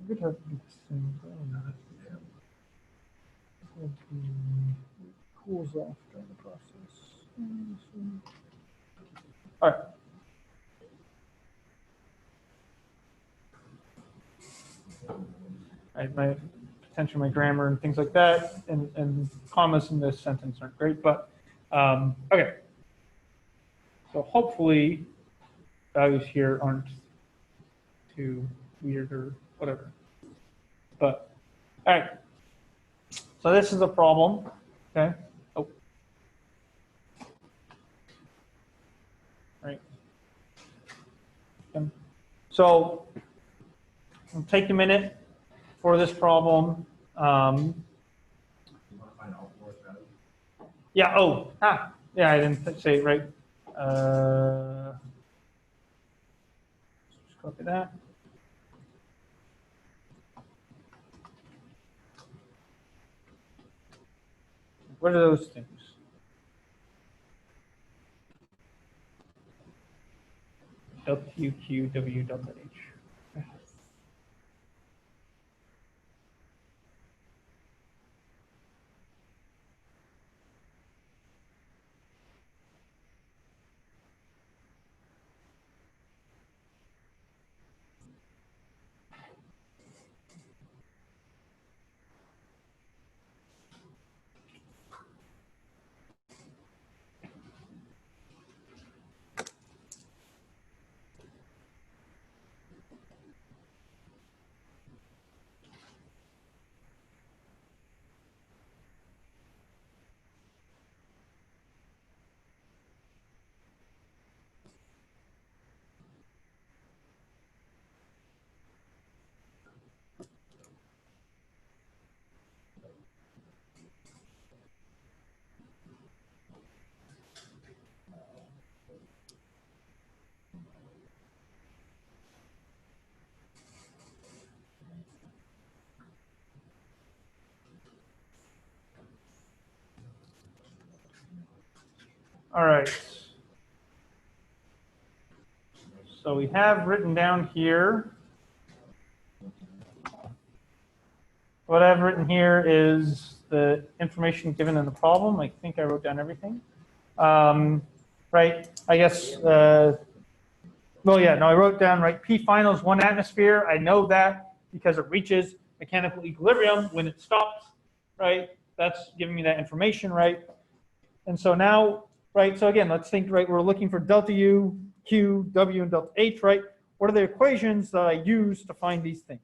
Good have this thing cools off during the process. All right. My potential, my grammar, and things like that, and commas in this sentence aren't great, but okay. So hopefully, values here aren't too weird or whatever. But all right. So this is a problem. Okay. Oh. Right. So it'll take a minute for this problem. Yeah. Oh. Yeah. I didn't say it right. Just copy that. What are those things? WQWH. All right. So we have written down here what I've written here is the information given in the problem. I think I wrote down everything. Right, I guess, well, yeah, no, I wrote down, right, P final is 1 atmosphere. I know that because it reaches mechanical equilibrium when it stops, right? That's giving me that information, right? And so now, right, so again, let's think, right, we're looking for delta U, Q, W, and delta H, right? What are the equations that I use to find these things?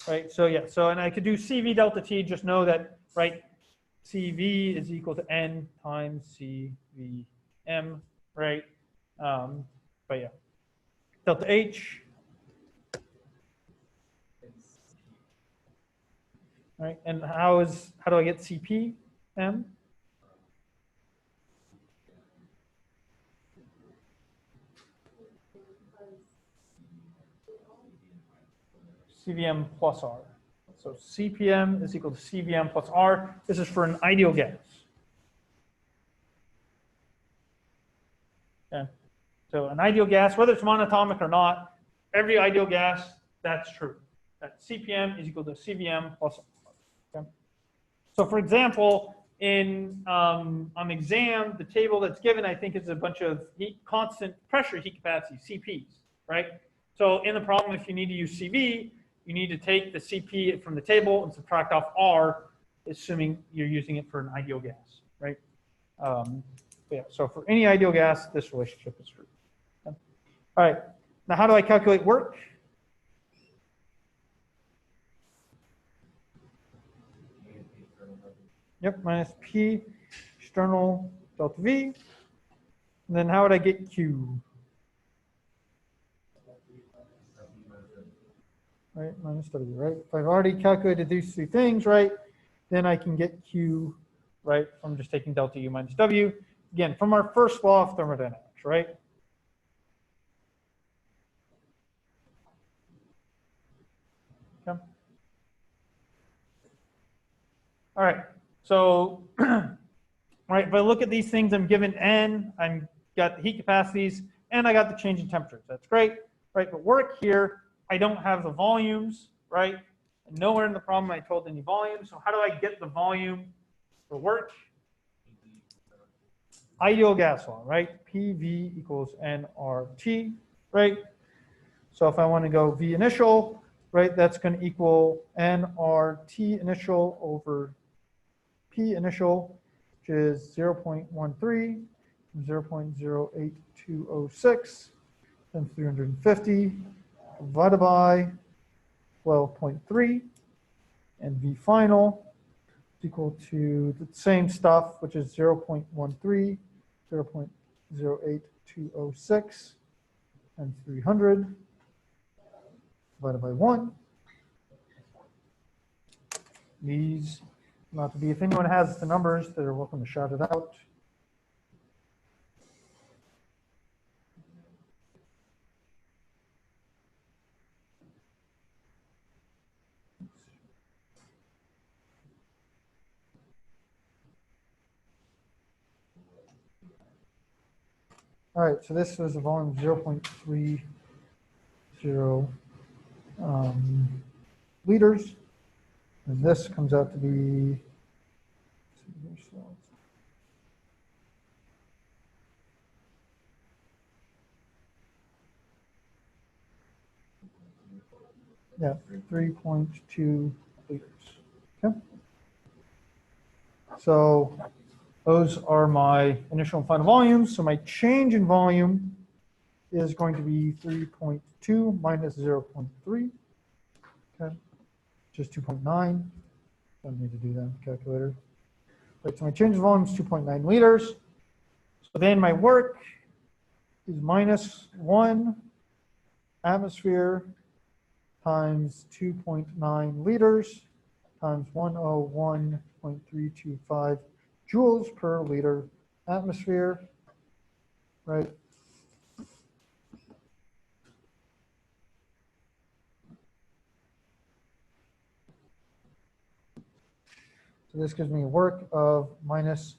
Right, so yeah, so, and I could do CV delta T, just know that, right, CV is equal to N times CVM, right? But yeah, delta H, right? And how do I get CPM? CVM plus R. So CPM is equal to CVM plus R. This is for an ideal gas. Okay. So an ideal gas, whether it's monatomic or not, every ideal gas, that's true. That CPM is equal to CVM plus R. Okay. So for example, in on exam, the table that's given, I think, is a bunch of constant pressure heat capacity, CPs, right? So in the problem, if you need to use CV, you need to take the CP from the table and subtract off R, assuming you're using it for an ideal gas, right? Yeah, so for any ideal gas, this relationship is true. Okay. All right, now how do I calculate work? Yep, minus P external delta V. And then how would I get Q? Right, minus W, right? If I've already calculated these three things, right, then I can get Q, right, from just taking delta U minus W. Again, from our first law of thermodynamics, right? Okay. All right, so, right, if I look at these things, I'm given N, I'm got the heat capacities, and I got the change in temperatures. That's great, right? But work here, I don't have the volumes, right? And nowhere in the problem I told any volume. So how do I get the volume for work? Ideal gas law, right? PV equals nRT, right? So if I want to go V initial, right, that's going to equal nRT initial over P initial, which is 0.13, 0.08206, and 350 divided by 12.3, and V final is equal to the same stuff, which is 0.13, 0.08206, and 300 divided by 1. These, not to be, if anyone has the numbers, they're welcome to shout it out. All right, so this is a volume of 0.30 liters, and this comes out to be, yeah, 3.2 liters. Okay. So those are my initial and final volumes. So my change in volume is going to be 3.2 minus 0.3, okay, which is 2.9. Don't need to do that in the calculator. Right, so my change in volume is 2.9 liters. So then my work is minus 1 atmosphere times 2.9 liters times 101.325 joules per liter atmosphere, right? So this gives me a work of minus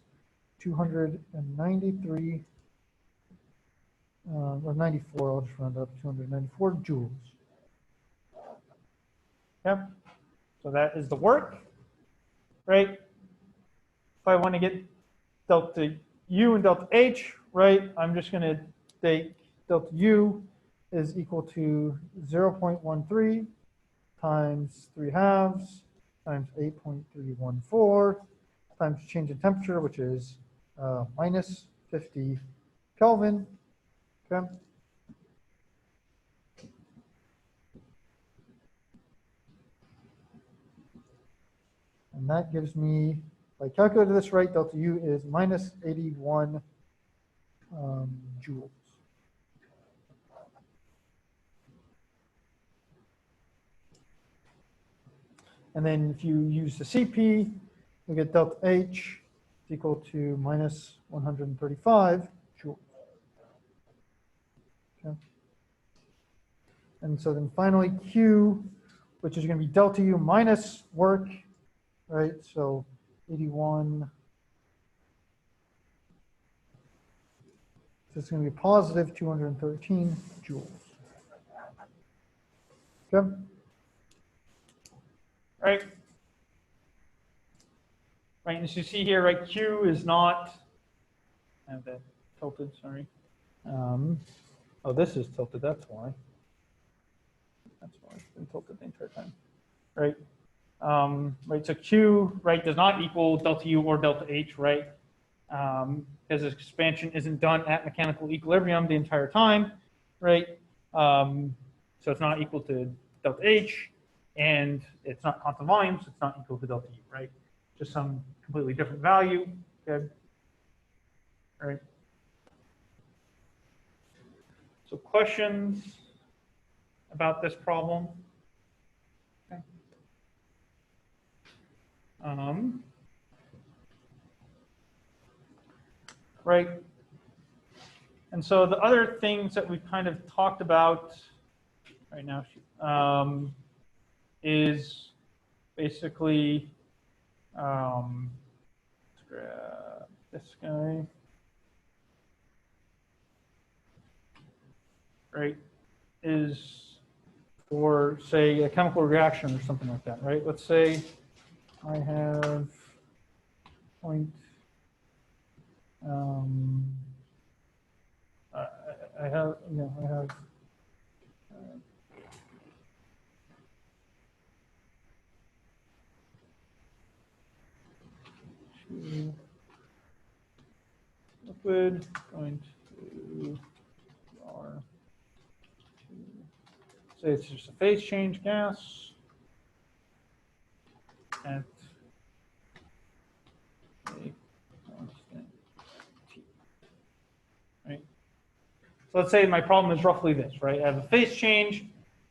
293 or 94, I'll just round up 294 joules. Yep. So that is the work, right? If I want to get delta U and delta H, right, I'm just going to take delta U is equal to 0.13 times 3/2 times 8.314 times change in temperature, which is minus 50 Kelvin. Okay. And that gives me, if I calculated this right, delta U is minus 81 joules. And then if you use the CP, you get delta H is equal to minus 135 joules. Okay. And so then finally Q, which is going to be delta U minus work, right? So 81. So it's going to be positive 213 joules. Okay. Right. Right, and as you see here, right, Q is not, I have that tilted, sorry. Oh, this is tilted, that's why. That's why it's been tilted the entire time. Right. Right, so Q, right, does not equal delta U or delta H, right? Because this expansion isn't done at mechanical equilibrium the entire time, right? So it's not equal to delta H, and it's not constant volume, so it's not equal to delta U, right? Just some completely different value. Okay. All right. So questions about this problem? Okay. Right. And so the other things that we've kind of talked about right now is basically, let's grab this guy, right, is for, say, a chemical reaction or something like that, right? Let's say I have point, I have, you know, I have liquid going to R2. Say it's just a phase change gas at a constant T. Right? So let's say my problem is roughly this, right? I have a phase change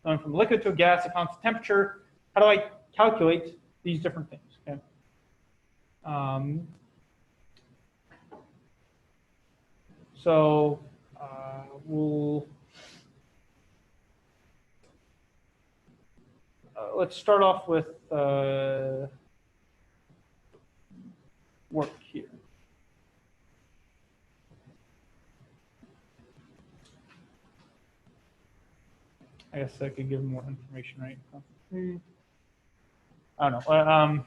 going from liquid to a gas at constant temperature. How do I calculate these different things? Okay. So we'll let's start off with work here. I guess I could give more information, right? I don't know.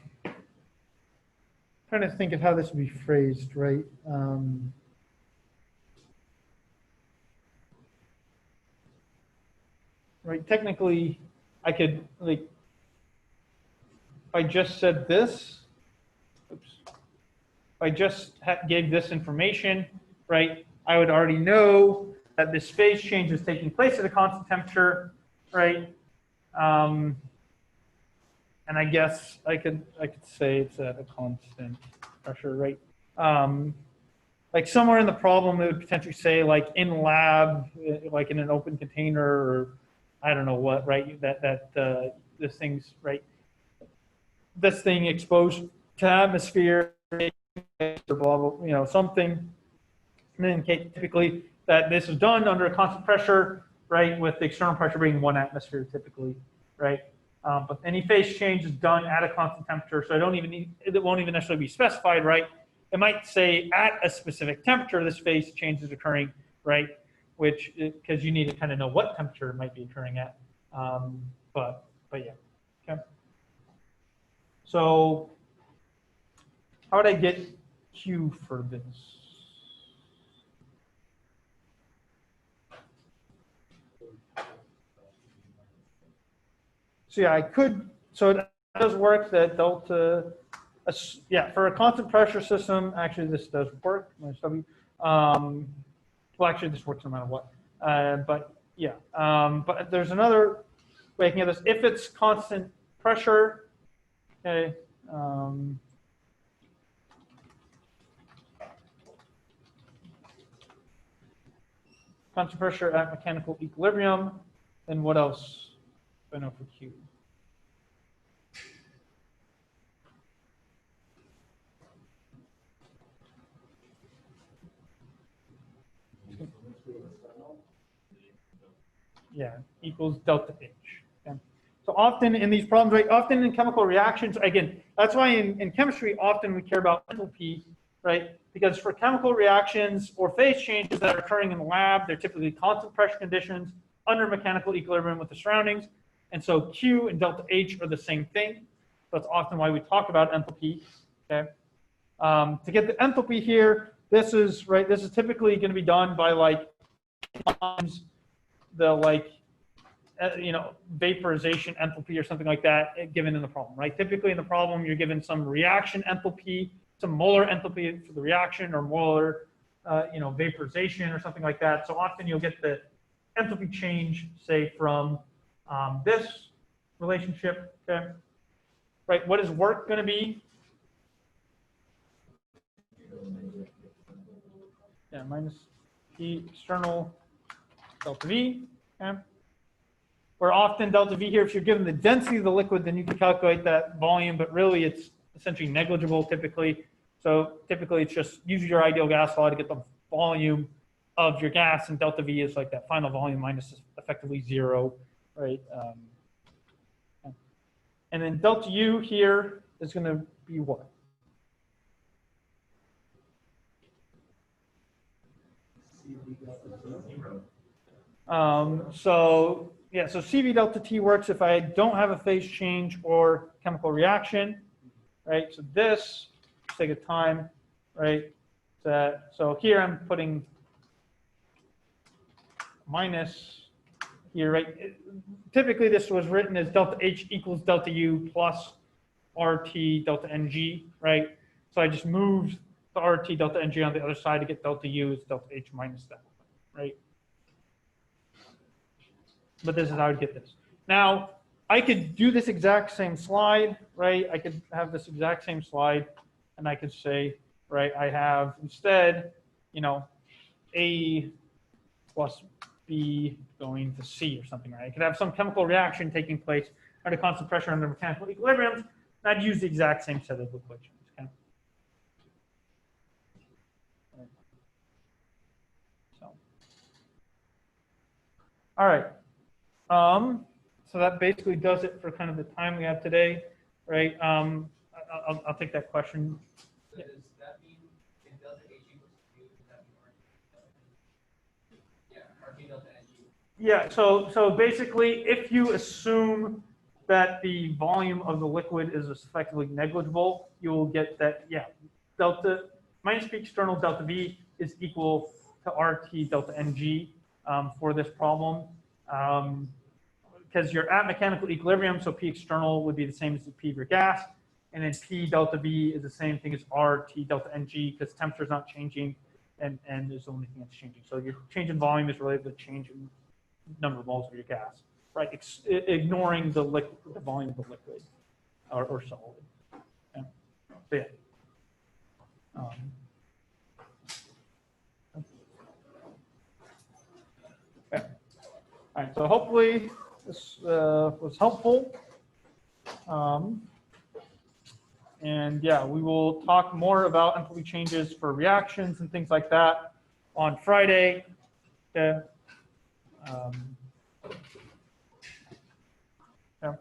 Trying to think of how this would be phrased, right? Right. Technically, I could, like, if I just said this, oops, if I just gave this information, right, I would already know that this phase change is taking place at a constant temperature, right? And I guess I could say it's at a constant pressure, right? Like somewhere in the problem, it would potentially say like in lab, like in an open container, or I don't know what, right? This thing's right. This thing exposed to atmosphere, or blah blah, you know, something. And then typically that this is done under a constant pressure, right? With the external pressure being 1 atmosphere typically, right? But any phase change is done at a constant temperature, so it won't even necessarily be specified, right? It might say at a specific temperature this phase change is occurring, right? which because you need to kind of know what temperature it might be occurring at. But yeah, okay. So how would I get Q for this? So yeah, I could, so it does work that delta, yeah, for a constant pressure system, actually this does work, minus W. Well, actually this works no matter what. But yeah, but there's another way I can get this. If it's constant pressure, okay, constant pressure at mechanical equilibrium, then what else do I know for Q? Yeah, equals delta H. Okay. So often in these problems, right, often in chemical reactions, again, that's why in chemistry, often we care about enthalpy, right? Because for chemical reactions or phase changes that are occurring in the lab, they're typically constant pressure conditions under mechanical equilibrium with the surroundings. And so Q and delta H are the same thing. So that's often why we talk about enthalpy, okay? To get the enthalpy here, this is typically going to be done by like times the vaporization enthalpy or something like that given in the problem, right? Typically in the problem, you're given some reaction enthalpy, some molar enthalpy for the reaction or molar, vaporization or something like that. So often you'll get the enthalpy change, say from this relationship, okay? Right, what is work going to be? Yeah, minus P external delta V, okay? Where often delta V here, if you're given the density of the liquid, then you can calculate that volume, but really it's essentially negligible typically. So typically it's just use your ideal gas law to get the volume of your gas, and delta V is like that final volume minus effectively 0, right? And then delta U here is going to be what? So yeah, so CV delta T works if I don't have a phase change or chemical reaction, right? So this, take a time, right? So here I'm putting minus here, right? Typically this was written as delta H equals delta U plus RT delta NG, right? So I just moved the RT delta NG on the other side to get delta U is delta H minus that, right? But this is how I would get this. Now, I could do this exact same slide, right? I could have this exact same slide, and I could say, right, I have instead, A plus B going to C or something, right? I could have some chemical reaction taking place at a constant pressure under mechanical equilibrium, and I'd use the exact same set of equations, okay? So, all right. So that basically does it for kind of the time we have today, right? I'll take that question. So does that mean if delta H equals Q, does that mean RT delta NG? Yeah, so basically, if you assume that the volume of the liquid is effectively negligible, you will get that, yeah, delta minus P external delta V is equal to RT delta NG for this problem. Because you're at mechanical equilibrium, so P external would be the same as the P of your gas, and then P delta V is the same thing as RT delta NG because temperature is not changing, and there's the only thing that's changing. So your change in volume is related to the change in number of moles of your gas, right? Ignoring the volume of the liquid or solid. Yeah. So, yeah. Okay. All right. So hopefully this was helpful. And yeah, we will talk more about enthalpy changes for reactions and things like that on Friday. Okay. Yeah.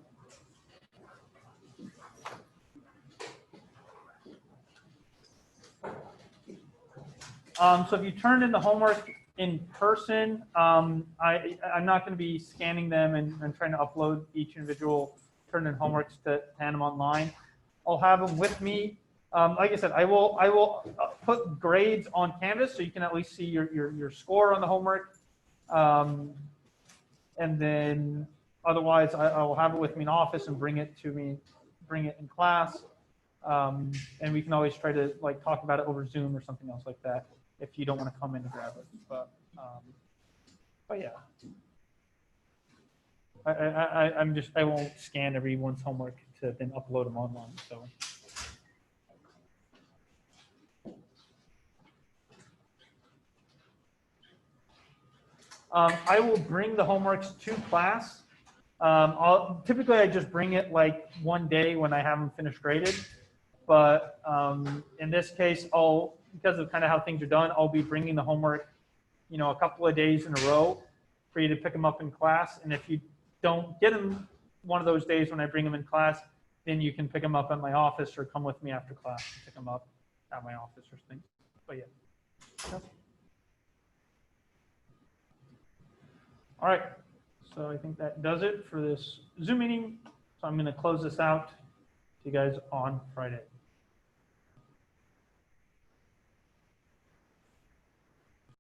So if you turned in the homework in person, I'm not going to be scanning them and trying to upload each individual turn-in homeworks to hand them online. I'll have them with me. Like I said, I will put grades on Canvas so you can at least see your score on the homework. And then otherwise, I will have it with me in office and bring it in class. And we can always try to like talk about it over Zoom or something else like that if you don't want to come in and grab it. But yeah, I won't scan everyone's homework to then upload them online. So. I will bring the homeworks to class. Typically I just bring it like one day when I have them finished graded. But in this case, because of kind of how things are done, I'll be bringing the homework, a couple of days in a row for you to pick them up in class. And if you don't get them one of those days when I bring them in class, then you can pick them up at my office or come with me after class and pick them up at my office or things. But yeah. All right, so I think that does it for this Zoom meeting. So I'm going to close this out. See you guys on Friday.